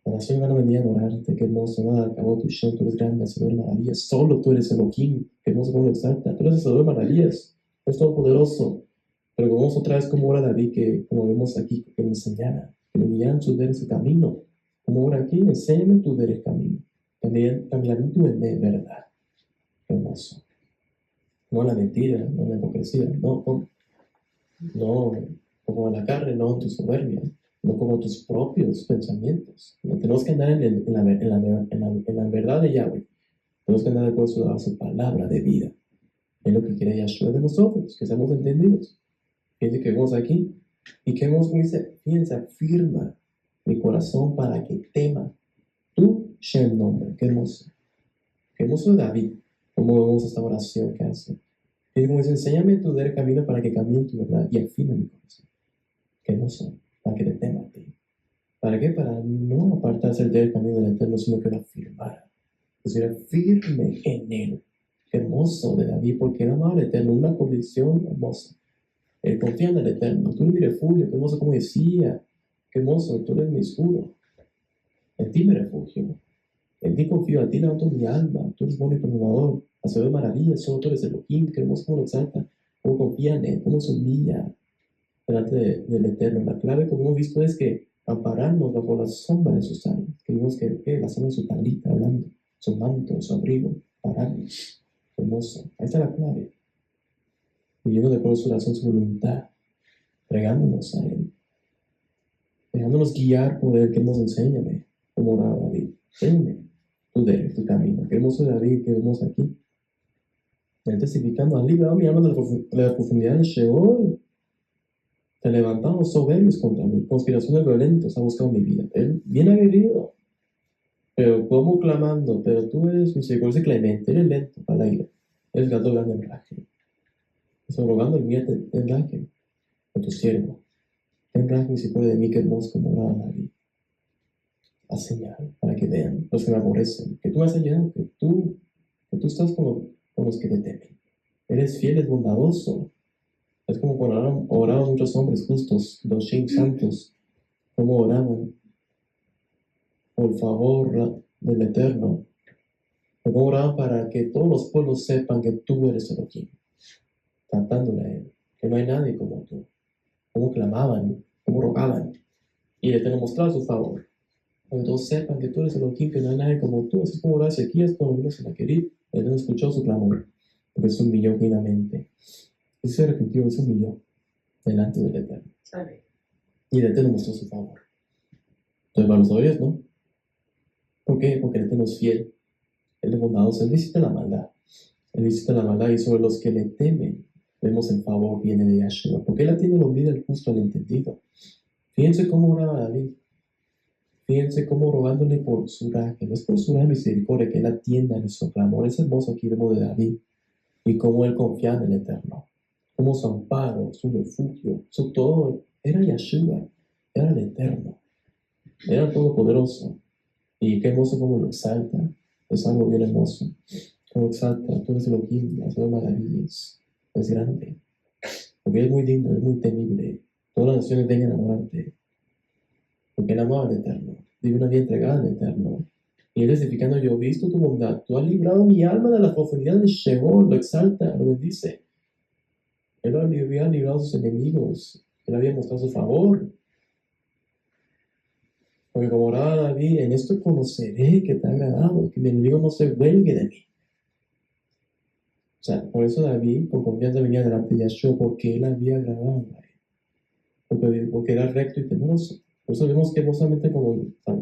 La nación van a venir a adorarte, qué hermoso, nada, acabó tu show, tú eres grande, hacedor de maravillas, solo tú eres Elohim, qué hermoso como lo exalta, tú eres hacedor de maravillas, eres todopoderoso. Pero vemos otra vez como ora David, que como vemos aquí, que le enseñara, que le guiaran su derecho, su camino. Como ora aquí, enséñame tu derecho camino, caminaré en tu verdad, qué hermoso. No la mentira, no la hipocresía, no como la carne, no tu soberbia, no como tus propios pensamientos. No tenemos que andar en la verdad de Yahweh. Tenemos que andar de acuerdo a su palabra de vida. Es lo que quiere Yahshua de nosotros, que seamos entendidos. Fíjense que vemos aquí. Y que vemos, como dice, fíjense, afirma mi corazón para que tema tu Shem nombre. Qué hermoso. Qué hermoso David. Como vemos esta oración que hace. Y como dice, enséñame tu derecho camino para que camine tu verdad y afina mi corazón. Qué hermoso, para que te tema a ti. ¿Para qué? Para no apartarse del camino del Eterno, sino que lo afirmara. Estuviera firme en él. Qué hermoso de David, porque él amaba al Eterno, una convicción hermosa. Él confía en el Eterno. Tú eres mi refugio, qué hermoso como decía. Qué hermoso, tú eres mi escudo. En ti me refugio. En ti confío, a ti levanto mi alma. Tú eres bueno y perdonador. Hacedor de maravillas, solo tú eres Elohim. Qué hermoso como lo exalta. Cómo confía en él, cómo se humilla delante del Eterno. La clave, como hemos visto, es que ampararnos bajo la sombra de sus alas. Que vimos que la sombra de su tablita hablando, su manto, su abrigo, pararnos. Hermoso. Ahí está la clave. Viviendo de acuerdo a su razón, su voluntad, entregándonos a Él, dejándonos guiar por Él, que nos enséñame, como oraba David. Enséñame tu derecho, tu camino. Qué hermoso David que vemos aquí. Él testificando, has librado mi alma de la profundidad del Sheol. Te levantamos soberbios contra mí, conspiraciones violentas ha buscado mi vida. Él bien aguerrido, pero como clamando, pero tú eres misericordioso y clemente, eres lento para la ira, eres gato grande en raje. Estoy rogando el mío en raje, a tu siervo. En raje misericordia de mí, que hermoso como oraba David. Haz señal para que vean los que me aborrecen, que tú has hallado, que tú estás con los que te temen. Eres fiel, es bondadoso. Es como cuando oraban muchos hombres justos, los Shem santos, como oraban por favor del Eterno, como oraban para que todos los pueblos sepan que tú eres Elohim, cantándole a Él, que no hay nadie como tú, como clamaban, como rogaban, y el Eterno mostraba su favor, para que todos sepan que tú eres Elohim, que no hay nadie como tú. Así es como oraba Ezequías cuando vino a Sennacherib, el Eterno escuchó su clamor, porque se humilló finalmente, y se arrepintió, se humilló delante del Eterno, y el Eterno mostró su favor. Entonces para los sabios, ¿no? ¿Por qué? Porque el Eterno es fiel. Él es bondadoso, Él visita la maldad. Él visita la maldad y sobre los que le temen vemos el favor viene de Yahshua. Porque Él atiende los vida el justo al entendido. Fíjense cómo oraba David. Fíjense cómo rogándole por su gracia, no es por su gran misericordia que Él atienda a nuestro clamor. Es hermoso aquí vemos de David y cómo Él confía en el Eterno. Como su amparo, su refugio, su todo. Era Yahshua, era el Eterno, era el Todopoderoso. Y qué hermoso como lo exalta. Es algo bien hermoso. Como exalta, tú eres Elohim, haces maravillas. Es grande. Porque es muy digno, es muy temible. Todas las naciones vengan a adorarte. Porque Él amaba al Eterno. Vive una vida entregada al Eterno. Y Él testificando, yo he visto tu bondad. Tú has librado mi alma de la profundidad de Sheol. Lo exalta, lo bendice. Él había librado a sus enemigos. Él había mostrado su favor. Porque como oraba David, en esto conoceré que te ha agradado, que mi enemigo no se huelgue de mí. O sea, por eso David con confianza venía delante de Yahshua, porque él había agradado a él, porque era recto y temeroso. Por eso vemos que no solamente como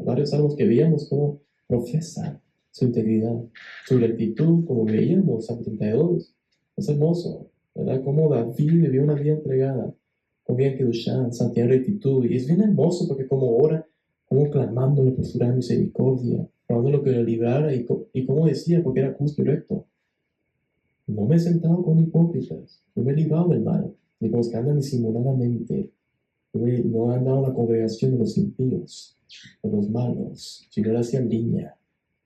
varios salmos que veíamos cómo profesa su integridad, su rectitud, como veíamos, Salmo 32. Es hermoso, ¿verdad? Cómo David vivió una vida entregada, confía en Kedushá, santidad y rectitud. Y es bien hermoso porque como ora, como clamándole por su gran misericordia, rogando lo que lo librara y como decía, porque era justo y recto. No me he sentado con hipócritas, no me he librado del mal, ni con los que andan disimuladamente. No he andado en la congregación de los impíos, de los malos, sino él hacía línea.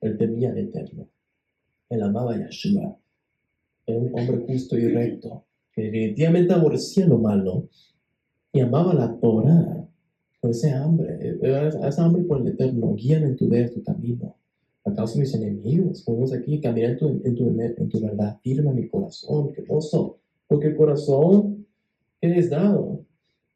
Él temía al Eterno. Él amaba a Yahshua. Era un hombre justo y recto, que definitivamente aborrecía lo malo y amaba la Torah. por ese hambre, esa hambre por el Eterno, guíame en tu camino, a causa de mis enemigos, como vemos aquí, caminar en tu verdad, firma mi corazón, qué hermoso, porque el corazón que es dado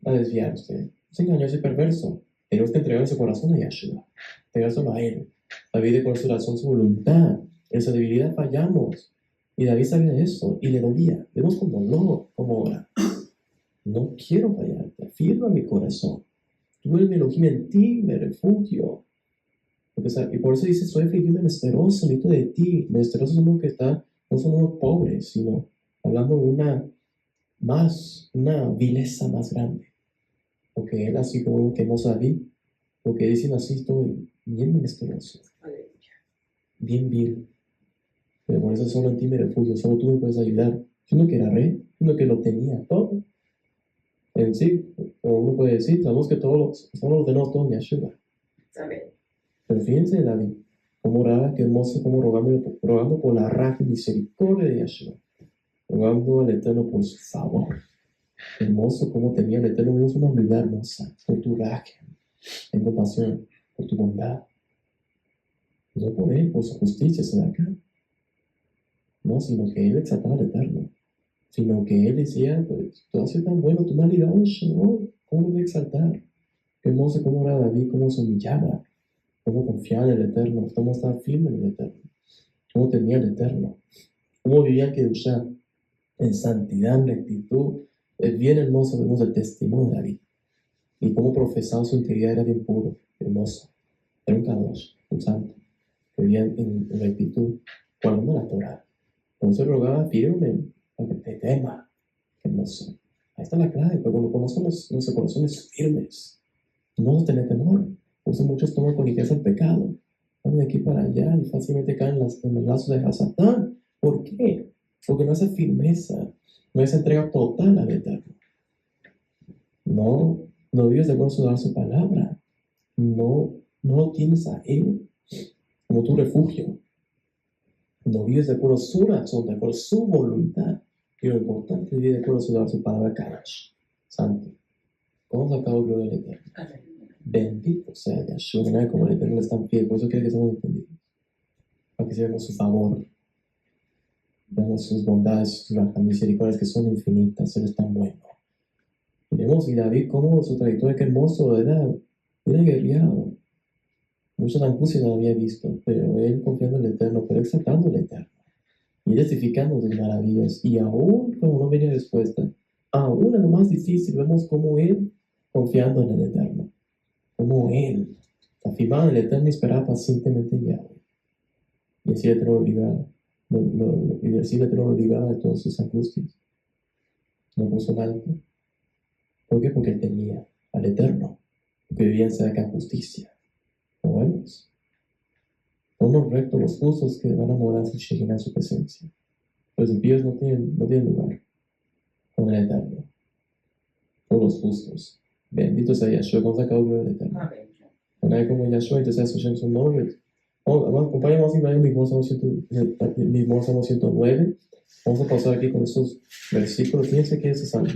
a desviarse, es engañoso y perverso. Tenemos que entregar ese corazón a Yahshua, entregárselo a Él, la vida con su razón, su voluntad. En su debilidad fallamos. Y David sabía de eso y le dolía. Vemos con dolor, como ora. No quiero fallarte, afirma mi corazón. Tú eres mi Elohim, en ti me refugio. Y por eso dice, soy afligido y menesteroso, necesito de ti. Menesteroso es uno que está, no son unos pobres, sino hablando de una vileza más grande. Porque él, así como que hemos David, porque dicen así, estoy bien menesteroso, bien vil. Pero por eso solo en ti me refugio, solo tú me puedes ayudar. Yo no que era rey, yo que lo tenía todo. En sí, como uno puede decir, sabemos que todos lo tenemos todo en Yahshua. Amén. Pero fíjense, David, cómo oraba, qué hermoso, cómo rogando por la raja y misericordia de Yahshua, rogando al Eterno por su favor. Qué hermoso cómo tenía el Eterno, vemos una humildad hermosa, por tu raja, en compasión, por tu bondad. No por él, por su justicia, se da acá. No, sino que él exaltaba al Eterno. Sino que él decía, pues, tú has sido tan bueno, tú me has librado, Señor, ¿cómo lo voy a exaltar? Qué hermoso cómo era David, cómo se humillaba, cómo confiaba en el Eterno, cómo estaba firme en el Eterno, cómo tenía el Eterno, cómo vivía Kedushá en santidad, en rectitud. Es bien hermoso, vemos el testimonio de David, y cómo profesaba su integridad, era bien puro, hermoso, era un kadosh, un santo, que vivía en rectitud, guardando la Torah. Por eso rogaba, firme, para que te tema. Qué hermoso. Ahí está la clave, pero cuando conocemos nuestros corazones firmes, no tener temor. Por eso muchos toman con ligereza el pecado, van de aquí para allá y fácilmente caen en los lazos de Hasatán. ¿Por qué? Porque no esa firmeza, no esa entrega total al Eterno. No vives de acuerdo a su palabra. No lo tienes a Él como tu refugio. No vives de acuerdo a su razón, de acuerdo a su voluntad. Y lo importante es vivir de acuerdo a su palabra Kadash, santo. ¿Cómo sacado gloria al Eterno? Bendito sea Yahshua, que nadie como el Eterno es tan fiel. Por eso quiere que seamos entendidos. Para que veamos su favor, veamos sus bondades, sus misericordias que son infinitas. Él es tan bueno. Y vemos, y David, cómo su trayectoria, qué hermoso, era guerreado. Muchas angustias no había visto, pero él confiando en el Eterno, pero exaltando al Eterno. Y testificando sus maravillas. Y aún cuando no venía respuesta, aún en lo más difícil, vemos cómo él, confiando en el Eterno, como él, afirmado en el Eterno, esperaba pacientemente en Yahweh. Y así el Eterno lo libraba. Y así el Eterno lo libraba de todas sus angustias. No puso en alto. ¿Por qué? Porque él temía al Eterno. Porque vivía cerca de justicia. ¿Lo vemos? Son los rectos, los justos que van a morar en su presencia. Los impíos no tienen lugar con el Eterno. Todos los justos. Bendito sea Yahshua, vamos a acabar gloria al Eterno. No hay como Yahshua, entonces Hashem son nombres. Acompáñanos a ver mismo Salmo 109. Vamos a pasar aquí con estos versículos. Fíjense que ese salmo.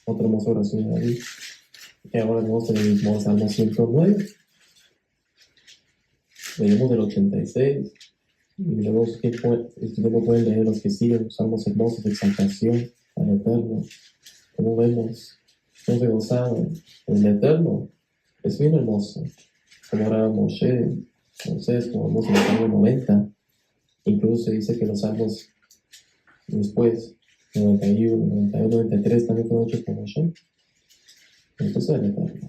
Otra hermosa oración de David. Y ahora vamos a ver el mismo Salmo 109. Leemos del 86. Y luego pueden leer los que siguen, salmos hermosos de exaltación al Eterno. Como vemos, cómo se gozaba en el Eterno. Es bien hermoso. Como oraba Moisés, como vemos en el Salmo 90. Incluso se dice que los salmos después, 91, 92, 93, también fueron hechos por Moshe. Entonces el Eterno.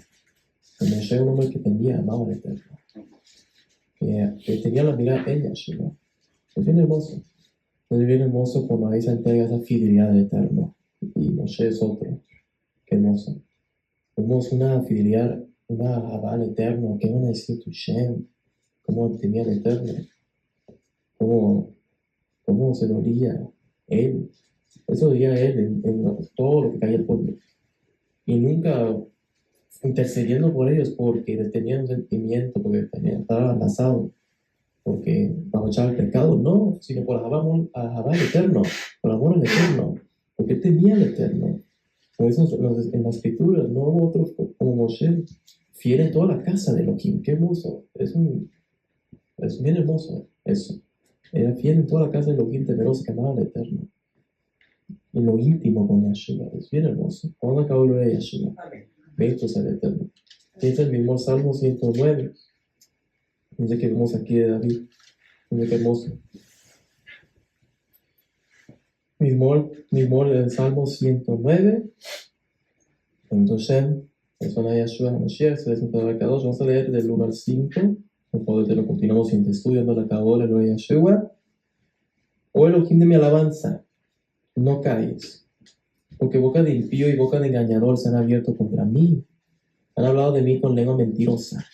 Moshe era un hombre que tenía, amaba al Eterno. Que tenía la mirada en Yahshua. Es bien hermoso. Es bien hermoso cuando ahí se entrega esa fidelidad al Eterno. Y Moshe es otro. Qué hermoso. Vemos una fidelidad, una al Eterno. ¿Qué van a decir tu Shem? ¿Cómo tenía el Eterno? ¿Cómo se dolía él? Eso dolía él en todo lo que caía el pueblo. Y nunca intercediendo por ellos porque tenían un sentimiento, porque estaba enlazado, porque aprovechaba el pecado, no, sino por amor al Eterno, por amor al Eterno, porque temía al Eterno, como dicen en la escritura, no hubo otro como Moshe, fiel en toda la casa de Elohim. Qué hermoso, es bien hermoso eso. Era fiel en toda la casa de Elohim, temeroso, que amaba al Eterno. En lo íntimo con Yahshua, es bien hermoso. Cuando acabó el rey Yahshua, bendito sea el Eterno. Este es el mismo Salmo 109. Dice que vemos aquí de David. Dice que hermoso. Mismo el Salmo 109. Entonces, persona de Yahshua Mashiach, se desenfadó Kadosh. Vamos a leer del 1 al 5. Por favor, te lo continuamos estudiando la Kabbalah, el rey Yahshua. Oh Elohim de mi alabanza, no calles, porque boca de impío y boca de engañador se han abierto contra mí. Han hablado de mí con lengua mentirosa,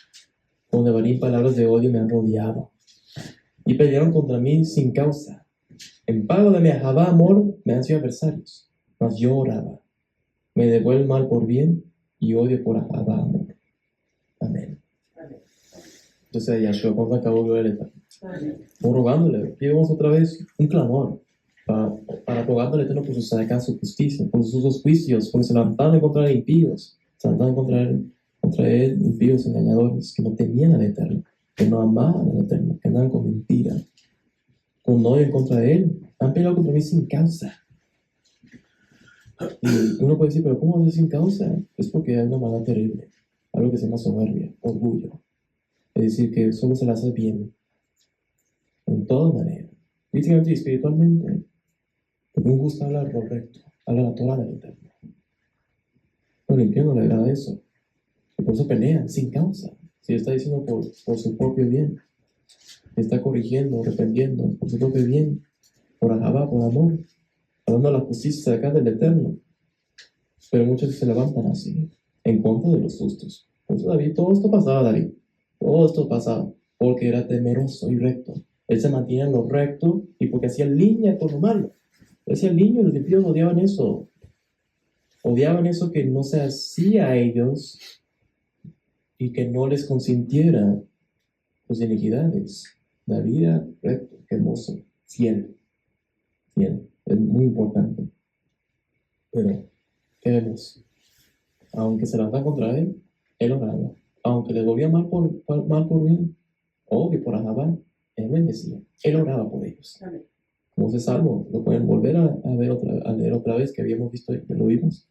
con devarim palabras de odio me han rodeado, y pelearon contra mí sin causa. En pago de mi ahabá amor me han sido adversarios, mas yo oraba. Me devuelve mal por bien y odio por ahabá amor. Amén. Entonces Yahshua cuando acabó de leer, estamos rogándole, vemos otra vez un clamor para rogándole eterno por su saca, su justicia, por sus juicios, porque se levantaron en contra de impíos, se levantaron contra él impíos engañadores que no temían al Eterno, que no amaban al Eterno, que andaban con mentira, con odio en contra de él, han peleado contra mí sin causa. Y uno puede decir, pero ¿cómo hacer sin causa? Es porque hay una maldad terrible, algo que se llama soberbia, orgullo, es decir, que solo se le hace bien, en toda manera, físicamente y espiritualmente. Porque un justo habla lo recto, habla la Torah del Eterno. Pero el infierno no le agrada eso. Y por eso pelean sin causa. Si está diciendo por su propio bien, si está corrigiendo, reprendiendo por su propio bien, por ahabá, por amor, hablando de la justicia de acá del Eterno. Pero muchos se levantan así, en contra de los justos. Por eso David, todo esto pasaba, David. Todo esto pasaba porque era temeroso y recto. Él se mantenía en lo recto y porque hacía línea con lo malo. Hacía línea y los impíos odiaban eso. Odiaban eso que no se hacía a ellos y que no les consintiera sus iniquidades. David era recto, hermoso, fiel. Es muy importante. Pero, ¿qué vemos? Aunque se levantan contra él, él oraba. Aunque le volvía mal por bien, o que por ahabá, él bendecía. Él oraba por ellos. Como ese salmo, lo pueden volver a leer otra vez, que habíamos visto, que lo vimos.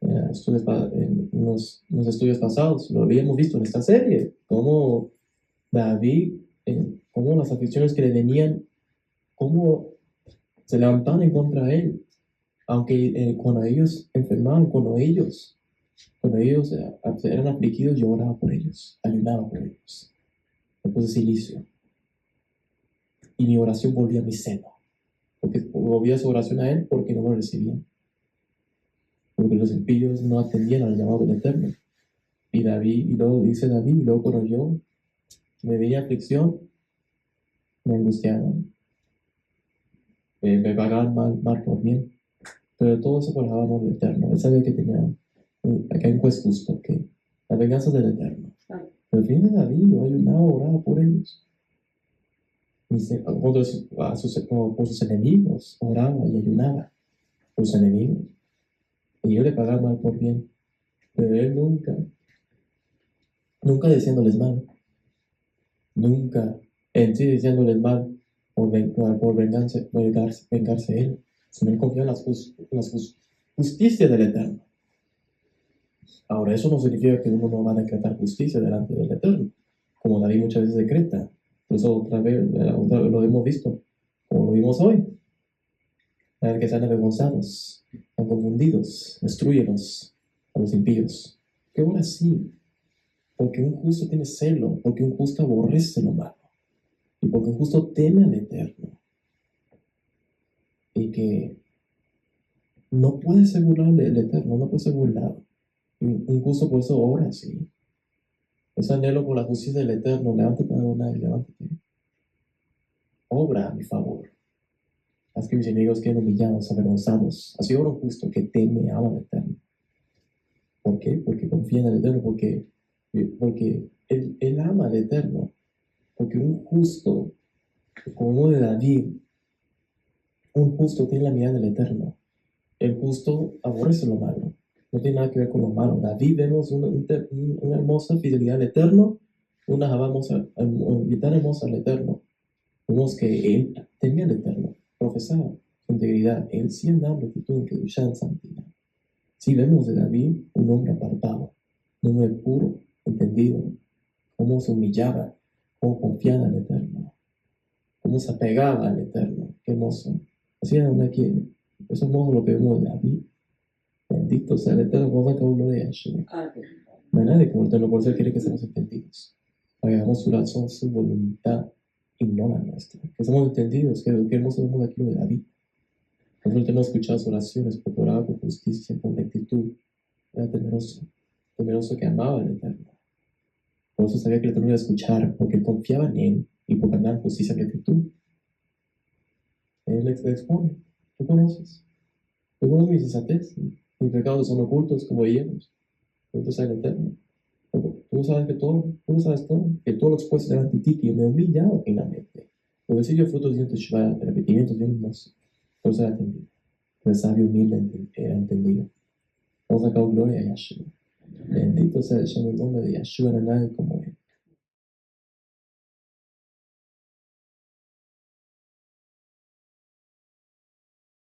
En unos estudios pasados, lo habíamos visto en esta serie, cómo David, cómo las aflicciones que le venían, cómo se levantaban en contra de él, aunque cuando ellos enfermaban, cuando ellos eran afligidos, yo oraba por ellos, ayunaba por ellos, me puse silicio, y mi oración volvía a mi seno, porque volvía su oración a él porque no lo recibían. Porque los impíos no atendían al llamado del Eterno. Y luego dice David, y luego cuando yo me veía aflicción, me angustiaban, me pagaban mal por bien. Pero todo eso por el amor del Eterno. Él sabía que que hay un juez justo, que la venganza es del Eterno. Pero al fin de David, yo ayunaba, oraba por ellos. Por sus enemigos, oraba y ayunaba por sus enemigos. Y yo le pagaba mal por bien. Pero él nunca diciéndoles mal. Nunca en sí diciéndoles mal por vengarse él, sino él confía en las justicias del Eterno. Ahora, eso no significa que uno no va a decretar justicia delante del Eterno, como David muchas veces decreta. Por eso otra vez lo hemos visto, como lo vimos hoy. Para que sean avergonzados, sean confundidos, destruyenos a los impíos. Que ahora sí, porque un justo tiene celo, porque un justo aborrece lo malo. Y porque un justo teme al Eterno. Y que no puede ser burlado del Eterno, no puede ser burlado. Y un justo por eso ora así. Ese anhelo por la justicia del Eterno, levántate Adonai, levántate. Obra a mi favor. Haz que mis enemigos queden humillados, avergonzados. Así ora un justo que teme, ama al Eterno. ¿Por qué? Porque confía en el Eterno, porque él ama al Eterno. Porque un justo, como uno de David, un justo tiene la mirada del Eterno. el justo aborrece lo malo. No tiene nada que ver con lo malo. David vemos una hermosa fidelidad al Eterno, una invitar hermosa al Eterno. Vemos que él tenía al Eterno, profesaba su integridad. Él sí andaba en rectitud, en Kedushá, en santidad. Sí vemos de David un hombre apartado, un hombre puro, entendido, cómo se humillaba, cómo confiaba en el Eterno, cómo se apegaba al Eterno. Qué hermoso. Así es donde quiere. Es hermoso lo que vemos de David. Bendito sea el Eterno, vamos a acabar gloria a Yahshua. No hay nadie como el Eterno, por eso quiere que seamos entendidos. Para que hagamos su razón, su voluntad y no la nuestra. Que somos entendidos, que hermoso vemos aquí lo de David. Por eso el Eterno escuchaba sus oraciones, porque oraba con justicia, con rectitud. Era temeroso, temeroso que amaba al Eterno. Por eso sabía que el Eterno iba a escuchar, porque él confiaba en él y porque andaba en justicia y rectitud. Él expone. Tú conoces. Tú conoces mi sensatez. Mis pecados son ocultos, como veíamos. Entonces el Eterno. Tú sabes que todo, tú lo sabes todo, que todos los puestos delante de ti, que yo me he humillado finalmente. Lo que yo frutos de Shua, de repetimientos bien hermosos. Por eso era atendido. El sabio humilde era entendido. Vamos a dar gloria a Yahshua. Bendito sea el nombre de Yahshua, no hay nadie como